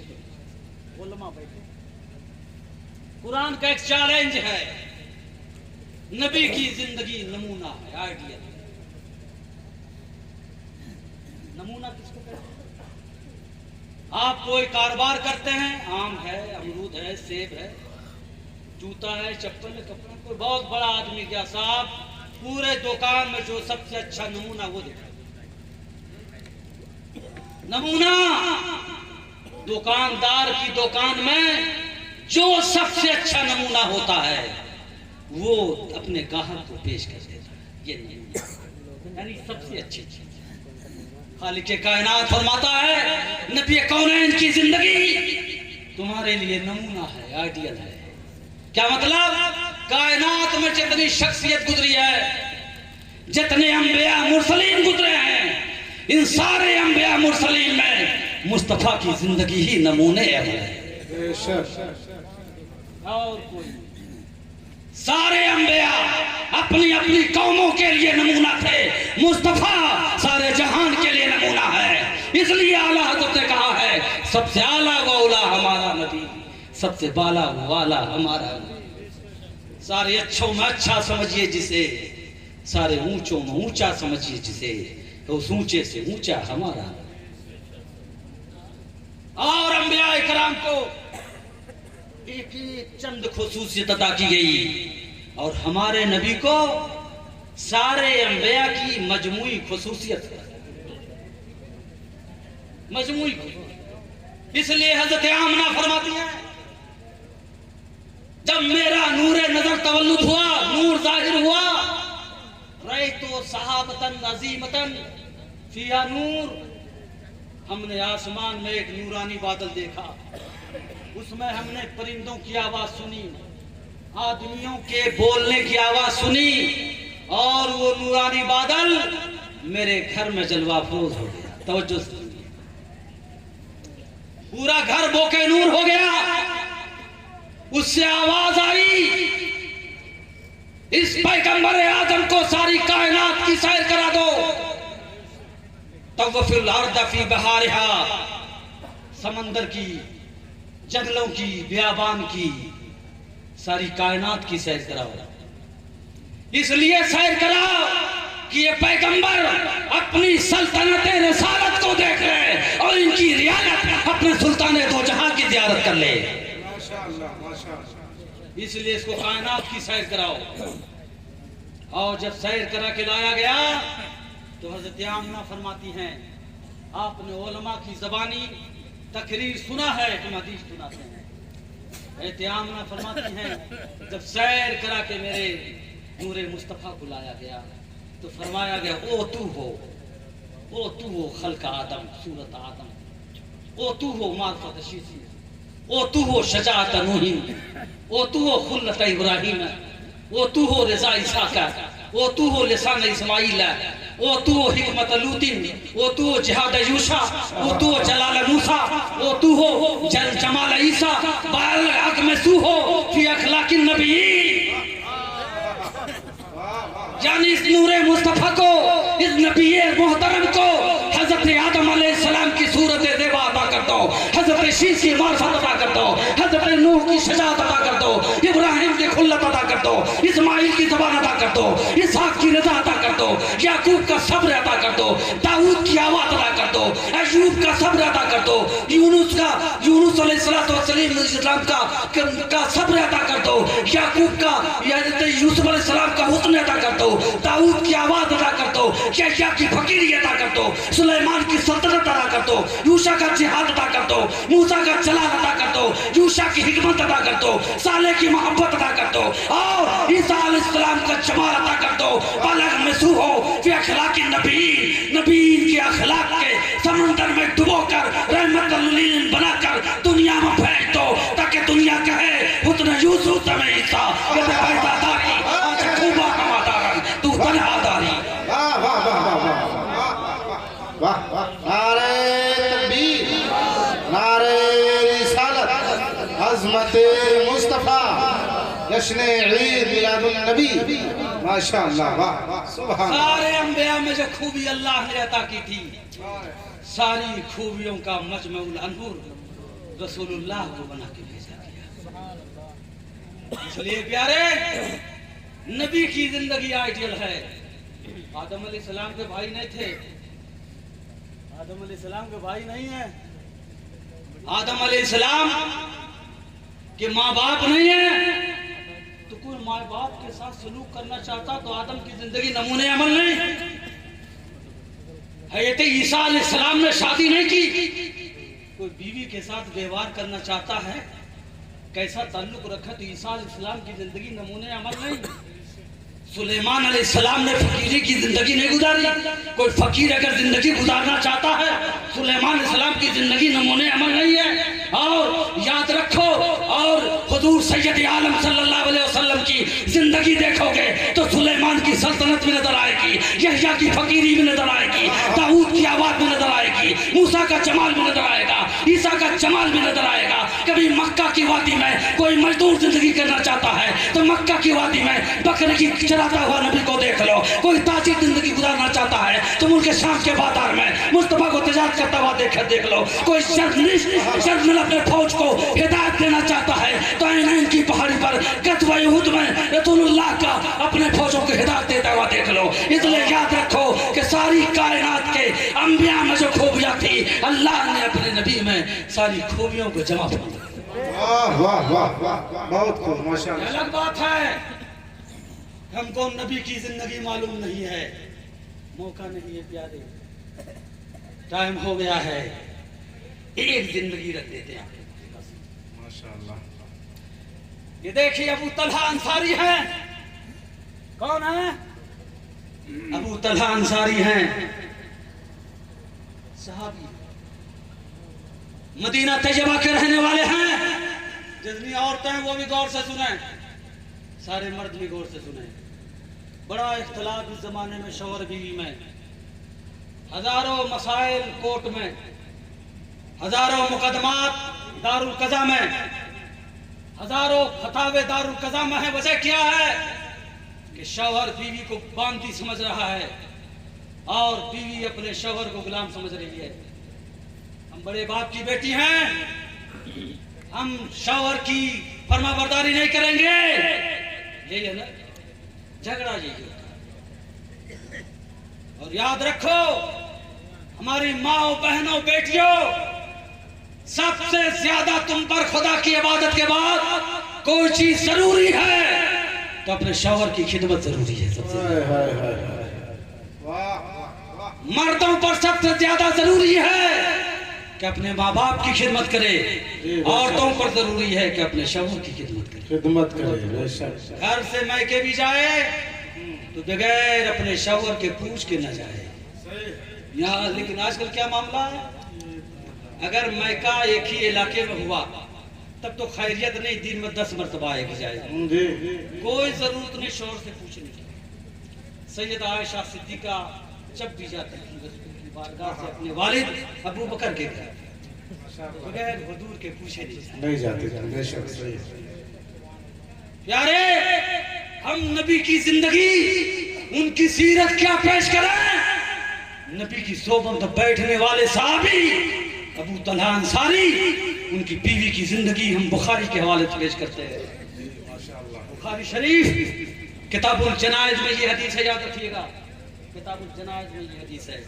उलमा बैठे, कुरान का एक चैलेंज है, नबी की जिंदगी नमूना है, आइडियल। नमूना किसको कहते हैं? आप कोई कारोबार करते हैं, आम है, अमरूद है, सेब है, जूता है, चप्पल है, कपड़ा, कोई बहुत बड़ा आदमी गया, साहब पूरे दुकान में जो सबसे अच्छा नमूना वो दिखा। नमूना दुकानदार की दुकान में जो सबसे अच्छा नमूना होता है वो अपने ग्राहक को पेश कर देता है, ये नमूना यानी सबसे अच्छी चीज। खालिक कायनात फरमाता है नबी कौनैन की जिंदगी तुम्हारे लिए नमूना है, आइडियल है। क्या मतलब? कायनात में जितनी शख्सियत गुजरी है, जितने अंबिया मुरसलीन गुजरे हैं, इन सारे अंबिया मुरसलीन में मुस्तफा की जिंदगी ही नमूने है। और कोई सारे अंबिया अपनी अपनी कौमों के लिए नमूना थे, मुस्तफा सारे जहान के लिए नमूना है। इसलिए आला हज़रत ने कहा है सबसे आला वाला हमारा नबी, सबसे बाला वाला हमारा नबी। सारे अच्छों में अच्छा समझिए जिसे, सारे ऊंचों में ऊंचा समझिए जिसे, तो उस ऊंचे से ऊंचा हमारा। और अंबिया इकराम को एक चंद खुसूसियत अता की गई और हमारे नबी को सारे अंबिया की मजमूई खुसूसियत, मजमूई। इसलिए हजरत आमना फरमाती है जब मेरा नूरे नजर तवल्लुद हुआ, नूर जाहिर हुआ, रअयतु सहाबतन अज़ीमतन फिहा नूर, हमने आसमान में एक नूरानी बादल देखा, उसमें हमने परिंदों की आवाज सुनी, आदमियों के बोलने की आवाज सुनी, और वो नूरानी बादल मेरे घर में जलवाफरोज हो गया। तवज्जो से पूरा घर बोके नूर हो गया। उससे आवाज आई इस पैगंबर आजम को सारी कायनात की सैर करा दो। तवफिल अर्द फी बहारिहा, समंदर की, जंगलों की, बियाबान की, सारी कायनात की सैर कराओ। इसलिए सैर कराओ कि ये पैगंबर अपनी सल्तनत रिसालत को देख ले और इनकी रियासत अपने सुल्तान दो जहां की ज़ियारत कर ले। इसलिए इसको कायनात की सैर कराओ। और जब सैर करा के लाया गया तो हजरत आमना फरमाती हैं आपने उलमा की ज़बानी तकरीर सुना है, हम हदीस सुनाते हैं। एहतियामना फरमाती हैं, जब सैर करा के मेरे नूरे मुस्तफ़ा को लाया गया तो फरमाया गया, ओ तू हो खल्क आदम, सूरत आदम, ओ तू हो मार्फत शीशी, ओ तू हो शजाअत नूहीन, ओ तू हो खुल्लत इब्राहीम, ओ तू हो रज़ा इसाका, ओ तू हो लिसान इस्माइल, ओ तू हो हिकमत लूतिन, ओ तू हो जिहाद यूशा, ओ तू हो जलाल मूसा, ओ तू हो जमाल ईसा, बाल हक में तू हो फी अखलाकिन नबी। यानी इस नूरे मुस्तफ़ा को, इस नबी मोहतरम को हजरत आदम अलैहिस्सलाम की सूरत ज़ेबा अता कर दो, हजरत शीश की मार्फत अता कर दो, हजरत नूह की शजाअत अता कर दो, इब्राहिम की खुल्लत अता कर दो, इस्माइल की ज़बान अता कर दो, इसहाक की रज़ा अता कर दो, याकूब का सब्र अता कर दो, दाऊद की आवाज़ अता कर दो, अय्यूब का सब्र अता कर दो, यूनुस अलैहिस्सलाम का सब्र अता कर दो, याकूब का यूसुफ अलैहिस्सलाम का हुस्न अता कर दो, दाऊद की आवाज़ अता कर दो, यहया की फकीरी अता कर दो, सुलेमान की सल्तनत अता कर दो, यूशा का जिहाद अता कर दो, मूसा का जलाल अता कर दो, यूशा की हिकमत अता कर दो, सालेह की मोहब्बत अता कर दो, और ईसा अलैहिस्सलाम का जमाल अता कर दो। बलग में सूहो फी अखलाक नबी, नबी के अखलाक के समंदर में डुबोकर रहमतुल लिल बनाकर दुनिया में फेंक दो, ताकि दुनिया कहे उतना यूसुफ में ईसा ये पैदादारी आज खूबा कमादारन तू तनहादारी। वाह वाह वाह वाह वाह वाह वाह। नारे तकबीर, नारे रिसालत, अज़मत मुस्तफ़ा, जश्न ईद मिलादुन नबी, माशाअल्लाह, वाह वाह, सुभान। सारे अंबिया में जो खूबी अल्लाह ने अता की थी, सारी खूबियों का मजमुउल अनूर रसूलुल्लाह को बना के भेजा गया। इसलिए प्यारे नबी की जिंदगी आइडियल है। आदम अलैहिस्सलाम के भाई नहीं थे, आदम अलैहिस्सलाम के भाई नहीं है, आदम अलैहिस्सलाम के माँ बाप नहीं है, तो कोई माँ बाप के साथ सलूक करना चाहता तो आदम की जिंदगी नमूने अमल नहीं। हज़रत ईसा अलैहिस्सलाम ने शादी नहीं की, कोई बीवी के साथ व्यवहार करना चाहता है, कैसा ताल्लुक रखा, तो ईसा अलैहिस्सलाम की जिंदगी नमूने अमल नहीं। सुलेमान अलैहिस्सलाम ने फकीरी की जिंदगी नहीं गुजारी, कोई फकीर अगर जिंदगी गुजारना चाहता है, सुलेमान अलैहिस्सलाम की जिंदगी नमूने अमल नहीं है। और याद रखो, और हुजूर सैयद आलम सल्लल्लाहु अलैहि वसल्लम की जिंदगी देखोगे तो सुलेमान की सल्तनत भी नजर आएगी, यहया की फकीरी भी नजर आएगी, दाऊद की आवाज भी नजर आएगी, मूसा का जमाल भी नजर आएगा, ईसा का जमाल भी नजर आएगा। कभी मक्का की वादी में कोई मजदूर जिंदगी करना चाहता है तो मक्का की वादी में बकरी की चराता हुआ नबी को देख लो। कोई ताजी जिंदगी गुजारना चाहता है तो मुल्क शाम के बाजार में मुस्तफा को तजारत करता हुआ देख लो। कोई शर्मिल अपने फौज को हिदायत देना चाहता है तो ऐन की पहाड़ी पर गज़वा उहद में रसूलुल्लाह का अपने फौजों को हिदायत देता हुआ देख लो। इसलिए याद रखो कि सारी कायनात के अंबिया में जो खूबियां थी, अल्लाह ने अपने नबी में सारी खूबियों को जमा कर दिया। वाह वाह वाह वाह, बहुत खूब, माशाअल्लाह। अलग बात है हमको नबी की जिंदगी मालूम नहीं है, मौका नहीं है प्यारे, टाइम हो गया है, एक जिंदगी रख देते हैं माशाअल्लाह। ये देखिए अबू तलहा अंसारी हैं। कौन है? अबू तलहा अंसारी हैं, सहाबी, मदीना तैयबा के रहने वाले हैं। जितनी औरतें हैं वो भी गौर से सुने, सारे मर्द भी गौर से सुने। बड़ा इख्तलाफ इस जमाने में शौहर बीवी में, हजारों मसाइल कोर्ट में, हजारों मुकदमात दारुल कज़ा में, हजारों फतावे दारुल कज़ा में है। वजह क्या है कि शौहर बीवी को बांदी समझ रहा है और बीवी अपने शौहर को गुलाम समझ रही है। हम बड़े बाप की बेटी हैं, हम शौहर की फरमाबरदारी नहीं करेंगे, यही है ना झगड़ा, यही होता है। और याद रखो हमारी माओ बहनों बेटियों, सबसे ज्यादा तुम पर खुदा की इबादत के बाद कोई चीज जरूरी है तो अपने शौहर की खिदमत जरूरी है। सबसे मर्दों पर सबसे ज्यादा जरूरी है कि कि अपने माँ बाप की खिदमत करे, औरतों पर जरूरी है कि अपने शवों की खिदमत करे। खिदमत करे। घर से मैके भी जाए तो बगैर अपने शौहर के पूछ के न जाए यहाँ। लेकिन आजकल क्या मामला है, अगर मैका एक ही इलाके में हुआ तब तो खैरियत नहीं, दिन में 10 मरतबा एक जाए, कोई जरूरत नहीं शौहर से पूछने की। सैयदा आयशा सिद्दीका जब भी जाती थी बारगाह से अपने वालिद अबू बकर के घर बगैर हुजूर के पूछे नहीं जाते। प्यारे, हम नबी की जिंदगी, उनकी सीरत क्या पेश करें। नबी की सोबत में बैठने वाले साहबी अबू तलहा अंसारी, उनकी बीवी की जिंदगी हम बुखारी के हवाले से पेश करते हैं। बुखारी शरीफ किताबुल जनाइज में ये हदीस है, याद रखिएगा, किताबुल जनाइज में ये हदीस है।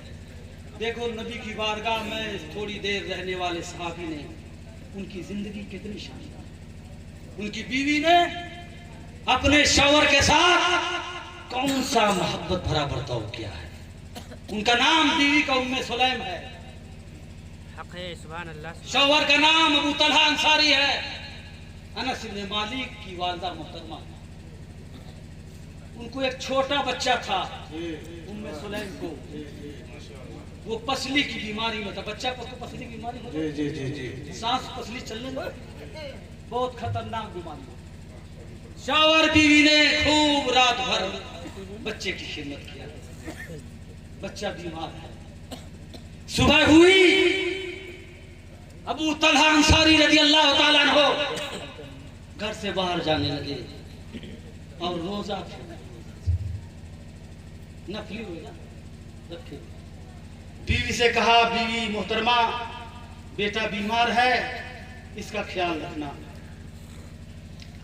देखो नबी की बारगाह में थोड़ी देर रहने वाले सहाबी ने, उनकी जिंदगी कितनी शानदार। उनकी बीवी ने अपने शौहर के साथ कौन सा मोहब्बत भरा बर्ताव किया है। उनका नाम बीवी का उम्मे सुलैम है, शौहर का नाम अबू तलहा अंसारी है। अनस इब्न मालिक की वालदा मोहतरमा, उनको एक छोटा बच्चा था उम्मे सुलैम को, वो पसली की बीमारी में था। बच्चा को पसली की बीमारी होती है, सांस पसली चलने लगे, बहुत खतरनाक बीमारी। शौहर बीवी ने खूब रात भर बच्चे की खिदमत किया, बच्चा बीमार है। सुबह हुई, अबू तलहा अंसारी रज़ी अल्लाह ताला अन्हु घर से बाहर जाने लगे और रोजा नफली रोजा रखे। बीवी से कहा, बीवी मोहतरमा, बेटा बीमार है, इसका ख्याल रखना।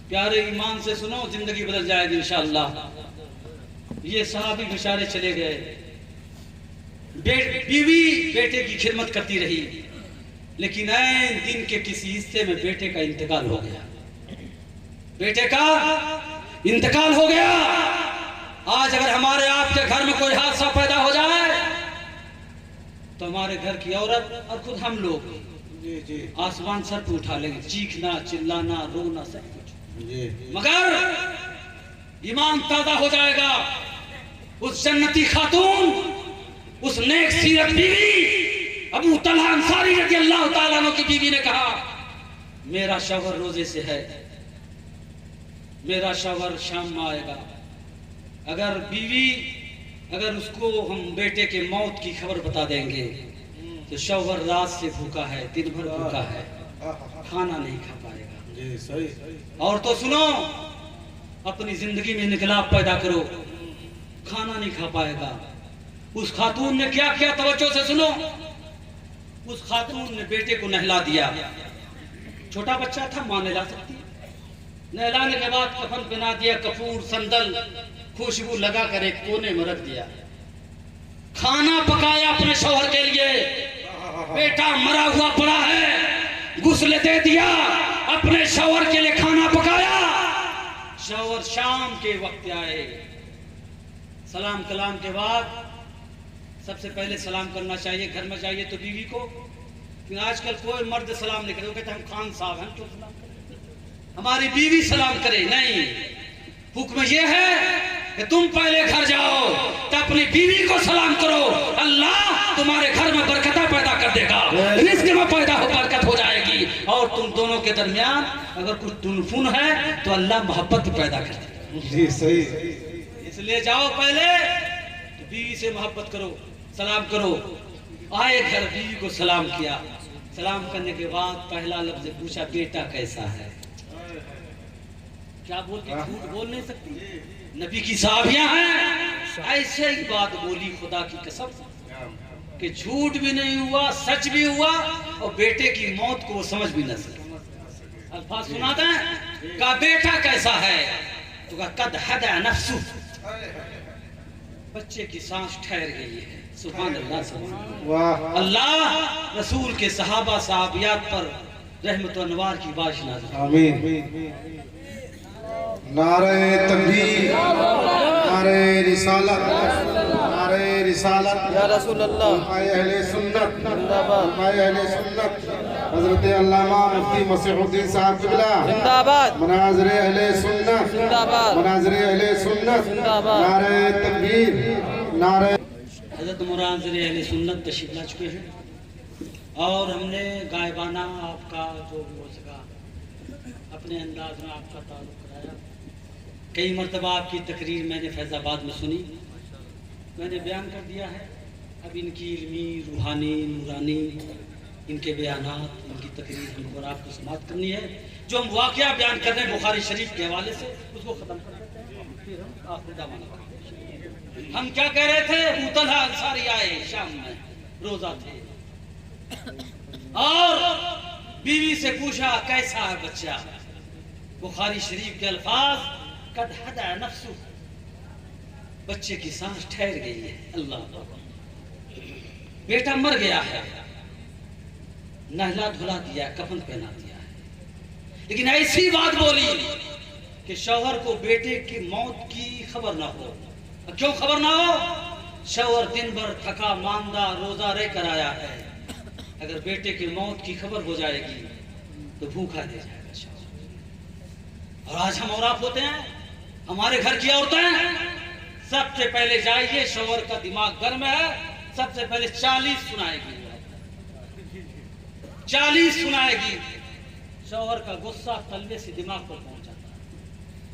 प्यारे ईमान से सुनो, जिंदगी बदल जाएगी इंशाअल्लाह। ये सहाबी बेचारे चले गए, बीवी बेटे की खिदमत करती रही, लेकिन ऐन दिन के किसी हिस्से में बेटे का इंतकाल हो गया। बेटे का इंतकाल हो गया। आज अगर हमारे आपके घर में कोई हादसा पैदा हो जाए तो हमारे घर की औरत और खुद हम लोग आसमान सर पे उठा लेंगे, चीखना, चिल्लाना, रोना, सब कुछ। मगर ईमान ताजा हो जाएगा। उस जन्नती खातून, उस नेक सीरत बीवी अबू तलहा अंसारी रज़ी अल्लाह ताला अन्हु की बीवी ने कहा, मेरा शौहर रोजे से है, मेरा शौहर शाम में आएगा। अगर उसको हम बेटे के मौत की खबर बता देंगे तो शौहर रात से भूखा है, दिन भर भूखा है, खाना नहीं खा पाएगा। और तो सुनो, अपनी जिंदगी में इनकलाब पैदा करो, खाना नहीं खा पाएगा। उस खातून ने क्या किया, तवज्जो से सुनो। उस खातून ने बेटे को नहला दिया, छोटा बच्चा था, मां नहला सकती। नहलाने के बाद कफन पहना दिया, कपूर, संदल, खुशबू लगा कर एक कोने में रख दिया। खाना पकाया अपने शौहर के लिए, बेटा मरा हुआ पड़ा है, गुस्ल दे दिया, अपने शौहर के लिए खाना पकाया। शौहर शाम के वक्त आए, सलाम कलाम के बाद सबसे पहले सलाम करना चाहिए घर में जाइए तो बीवी को। आजकल कोई मर्द सलाम नहीं करे, वो कहते हम खान साहब हैं तो सलाम करें, हमारी बीवी सलाम करे। नहीं, हुक्म ये है कि तुम पहले घर जाओ तो अपनी बीवी को सलाम करो, अल्लाह तुम्हारे घर में बरकत पैदा कर देगा, रिज़्क़ में पैदा हो बरकत हो जाएगी। और तुम दोनों के दरमियान अगर कुछ तुनफुन है तो अल्लाह मोहब्बत पैदा कर देगा। जी सही। इसलिए जाओ पहले तो बीवी से मोहब्बत करो, सलाम करो। आए घर, बीवी को सलाम किया, सलाम करने के बाद पहला लफ्ज पूछा, बेटा कैसा है। क्या बोल के झूठ बोल नहीं सकती, नबी की साहबियां हैं। ऐसे ही बात बोली खुदा की कसम कि झूठ भी नहीं हुआ, सच भी हुआ, और बेटे की मौत को वो समझ भी न सके। अल्फाज सुनाते हैं, कहा बेटा कैसा है, तो कहा कद हदा नफ्सु, बच्चे की सांस ठहर गई है। सुभान अल्लाह, सुभान अल्लाह। रसूल के सहाबा साहबियात पर रहमत व अनवार की बारिश नाज़िल। आमीन। नारे तकबीर, नारे रिसालत, नारे रिसालत या रसूल अल्लाह, उलमाए अहले सुन्नत जिंदाबाद, उलमाए अहले सुन्नत हजरत अल्लामा मुफ्ती मसीहुद्दीन साहब क़िबला जिंदाबाद, मनाज़िर अहले सुन्नत जिंदाबाद, मनाज़िर अहले सुन्नत जिंदाबाद। नारे तकबीर नारे हज़रत मुनाज़िर अहले सुन्नत तशरीफ ला चुके हैं और हमने गायबाना आपका जो भी हो सका अपने अंदाज में आपका ताल्लुक़ कराया। कई मरतबा आपकी तकरीर मैंने फैज़ाबाद में सुनी, मैंने बयान कर दिया है। अब इनकी इल्मी, रूहानी, नूरानी इनके बयानात, इनकी तकरीर हमको और आपको समाप्त करनी है। जो हम वाक़या बयान कर रहे हैं बुखारी शरीफ के हवाले से, उसको ख़त्म कर देते हैं, फिर हम आखिरी दावाना करेंगे। हम क्या कह रहे थे? अबू तलहा अंसारी आए शाम में, रोज़ा थे और बीवी से पूछा कैसा है बच्चा। बुखारी शरीफ के अल्फाज, कद हदा नफ्सु, बच्चे की सांस ठहर गई है। अल्लाह, बेटा मर गया है, नहला धुला दिया, कफन पहना दिया है, लेकिन ऐसी बात बोली कि शौहर को बेटे की मौत की खबर ना हो। क्यों खबर ना हो? शौहर दिन भर थका मांदा रोजा रह कर आया है, अगर बेटे की मौत की खबर हो जाएगी तो भूखा दे जाएगा शौहर। और आज हम और आप होते हैं, हमारे घर की औरतें सबसे पहले जाइए, शौहर का दिमाग गर्म है, सबसे पहले 40 सुनाएगी, 40 सुनाएगी। शौहर का गुस्सा तलवे से दिमाग पर पहुंच जाता है।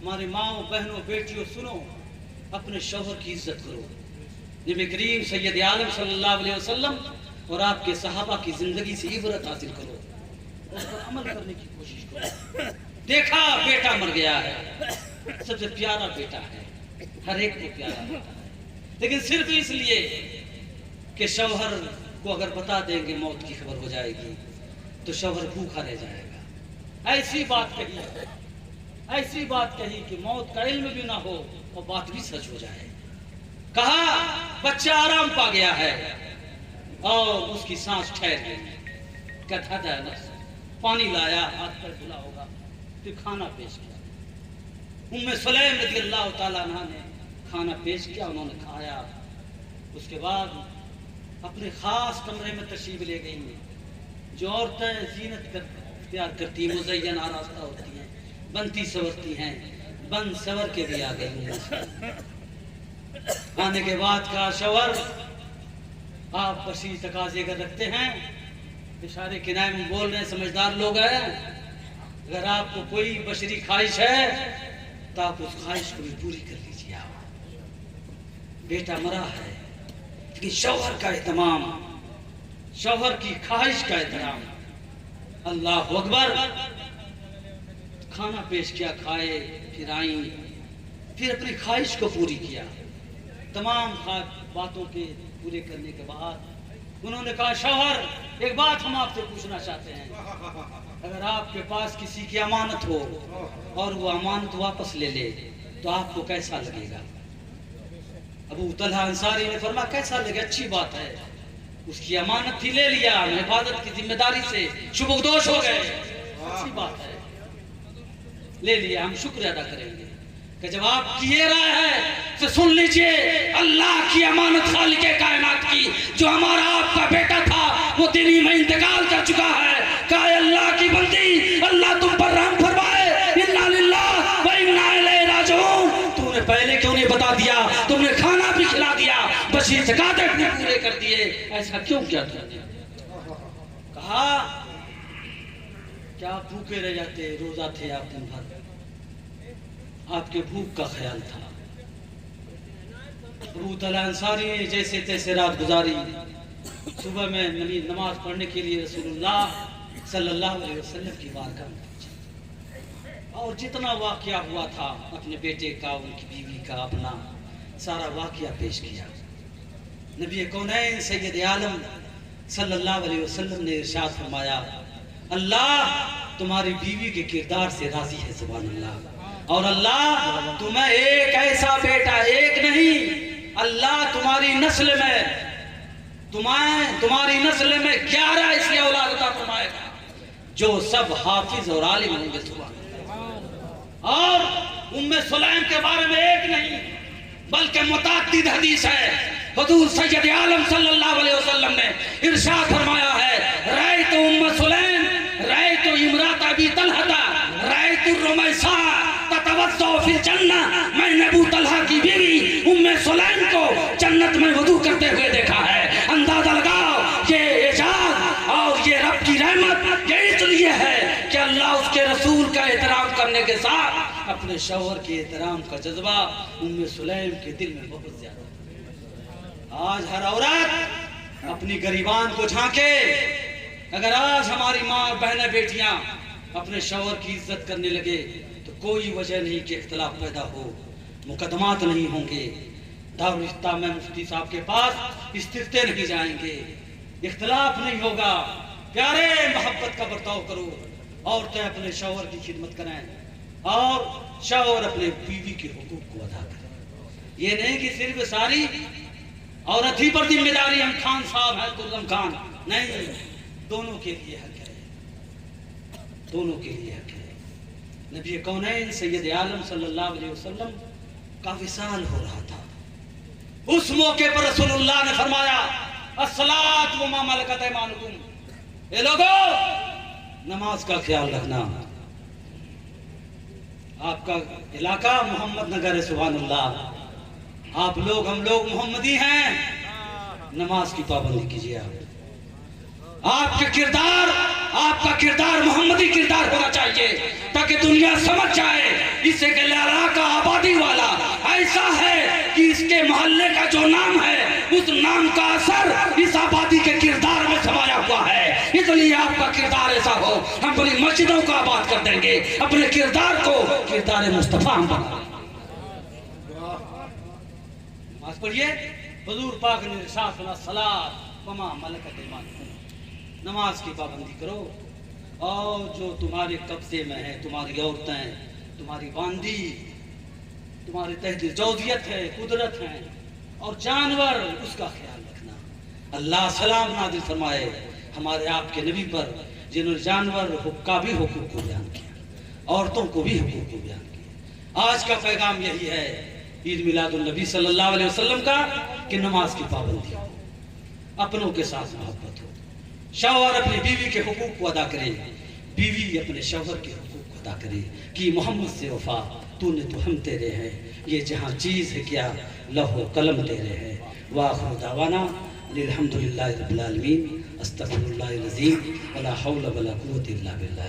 हमारे माओ, बहनों, बेटियों, सुनो, अपने शौहर की इज्जत करो। नबी करीम सैयद आलम सल्लल्लाहु अलैहि वसल्लम और आपके सहाबा की जिंदगी से इबरत हासिल करो, उस पर अमल करने की कोशिश करो। देखा बेटा मर गया है, सबसे प्यारा बेटा है, हर एक को प्यारा बेटा है, लेकिन सिर्फ इसलिए कि शौहर को अगर बता देंगे मौत की खबर हो जाएगी तो शौहर भूखा रह जाएगा। ऐसी बात कही, ऐसी बात कही कि मौत का इल्म भी ना हो और बात भी सच हो जाए। कहा बच्चा आराम पा गया है और उसकी सांस ठहर गई। कथा पानी लाया, हाथ पर धुला होगा, फिर खाना पेश किया। उम्मे सुलैम रज़ी अल्लाह तआला अन्हा ने खाना पेश किया, उन्होंने खाया। उसके बाद अपने खास कमरे में तशरीफ ले गई। जो औरतें जीनत तैयार करती हैं, मुज़य्यन आरास्ता होती हैं, बनती सवरती हैं, बन सवर के भी आ गई। आने के बाद कहा शौहर आप बशी तकाजे कर रखते हैं, इशारे किनारे में बोल रहे हैं, समझदार लोग हैं, अगर आपको कोई बशरी ख्वाहिश है तो आप उस ख्वाहिश को भी पूरी कर लीजिए। आप बेटा मरा है, लेकिन शौहर का एहतमाम, शौहर की ख्वाहिश का एहतराम। अल्लाह अकबर। खाना पेश किया, खाए, फिर आई, फिर अपनी ख्वाहिश को पूरी किया। तमाम बातों के पूरे करने के बाद उन्होंने कहा शौहर एक बात हम आपसे पूछना चाहते हैं, अगर आपके पास किसी की अमानत हो और वो अमानत वापस ले ले तो आपको कैसा लगेगा? अबू तलहा अंसारी ने फरमाया कैसा लगे, अच्छी बात है, उसकी अमानत थी, ले लिया, हिफाजत की जिम्मेदारी से शुभदोष हो गए, अच्छी बात है, ले लिया, हम शुक्र अदा करेंगे। कि जब आप किए रहा है तो सुन लीजिए, अल्लाह की अमानत खालिक कायनात की, जो हमारा आपका बेटा था वो दिल्ली में इंतकाल कर चुका है। कहा अल्लाह की बंदी, अल्लाह तुम पर रहम फरमाए, इन्ना लिल्लाह व इन्ना इलैहि राजिऊन। तूने पहले क्यों नहीं बता दिया? तुमने खाना भी खिला दिया, बस ये ज़कात भी पूरे कर दिए, ऐसा क्यों किया तुमने? कहा क्या भूखे रह जाते, रोजा थे आप दिन भर, आपके भूख का ख्याल था। अबू तलहा अंसारी ने जैसे तैसे रात गुजारी। सुबह में नमाज पढ़ने के लिए रसूलुल्लाह सल्लल्लाहु अलैहि वसल्लम की बारगाह में पहुंचे और जितना वाकया हुआ था अपने बेटे का, उनकी बीवी का, अपना सारा वाकया पेश किया। नबी कौनैन सैयद आलम सल्लल्लाहु अलैहि वसल्लम ने इरशाद फरमाया, अल्लाह तुम्हारी बीवी के किरदार से राजी है, सुभान अल्लाह। और अल्लाह तुम्हें एक ऐसा बेटा, एक नहीं, अल्लाह तुम्हारी नस्ल में, तुम्हारी नस्ल में 11 ऐसी औलाद अता फरमाएगा जो सब हाफिज और आलिम होंगे, सुभान अल्लाह। और उम्मे सुलैम के बारे में एक नहीं बल्कि मुतअद्दिद हदीस है, हुजूर सैयद आलम सल्लल्लाहु अलैहि वसल्लम ने इरशाद फरमाया है, रायतु उम्म सुलैम, रायतु इमरात अबी तलहा, रायतु रुमैसा ततवज्जो फिल जन्नह। मैंने अबू तलहा की बीवी उम्मे सुलैम को जन्नत में वुदू करते हुए देखा है। अंदाजा लगाओ, ये एजाज और ये रब की रहमत ये इसलिए है कि अल्लाह उसके रसूल का एहतराम करने के साथ अपने शौहर के एहतराम का जज्बा उम्मे सुलैम के दिल में बहुत ज्यादा। आज हर औरत अपनी गरीबान को झांके। अगर आज हमारी माँ बहनें बेटियां अपने शौहर की इज्जत करने लगे तो कोई वजह नहीं कि इख्तलाफ पैदा हो, मुकदमात नहीं होंगे, दारुल इफ्ता में मुफ्ती साहब के पास इस्तीफे नहीं जाएंगे, इख्तलाफ नहीं होगा। प्यारे मोहब्बत का बर्ताव करो, औरतें अपने शौहर की खिदमत करें और शौहर अपने बीवी के हुकूक को अदा करें। ये नहीं कि सिर्फ सारी औरत ही पर जिम्मेदारी, हम खान साहब हैं तुर्रम खान, नहीं, दोनों के लिए हक है, दोनों के लिए हक है। नबी कौनैन सैयद आलम सल्लल्लाहु अलैहि वसल्लम का विसाल हो रहा था। उस मौके पर रसूलुल्लाह ने फरमाया, अस्सलात व मा मलकत ऐमानुकुम, ए लोगों नमाज का ख्याल रखना। आपका इलाका मोहम्मद नगर है, सुभान अल्लाह, आप लोग हम लोग मोहम्मदी हैं, नमाज की पाबंदी कीजिए। आपका किरदार मोहम्मदी किरदार होना चाहिए ताकि दुनिया समझ जाए इसे के इलाका आबादी वाला ऐसा है कि इसके मोहल्ले का जो नाम है उस नाम का असर इस आबादी के किरदार में समाया हुआ है। इसलिए आपका किरदार ऐसा हो, हम बड़ी मस्जिदों को आबाद कर देंगे, अपने किरदार को किरदार मुस्तफा हम बना। नमाज पढ़िए, हुजूर पाक ने इरशाद फरमाया, सलात व मा मलकत ऐमानुकुम, नमाज की पाबंदी करो और जो तुम्हारे कब्जे में है, तुम्हारी औरतें, तुम्हारी बांदी, तुम्हारी तहदीर जौजियत है, कुदरत है और जानवर, उसका ख्याल रखना। अल्लाह सलाम नाजिल फरमाए हमारे आपके नबी पर जिन्होंने जानवर का भी हुकूक को बयान किया, औरतों को भी हुकूक को बयान किया। आज का पैगाम यही है ईद मिलादुन नबी सल्लल्लाहु अलैहि वसल्लम का कि नमाज की पाबंदी हो, अपनों के साथ मोहब्बत हो, शौहर अपनी बीवी के हुकूक को अदा करे, बीवी अपने शौहर के हुकूक को अदा करे कि मोहम्मद से वफा तूने तो हम तेरे हैं, ये जहाँ चीज़ है क्या लहो कलम तेरे हैं। वाखिर दावाना अल्हम्दुलिल्लाहि रब्बिल आलमीन, अस्तगफिरुल्लाहिल अज़ीम, वला हौला वला कुव्वता इल्ला बिल्लाह।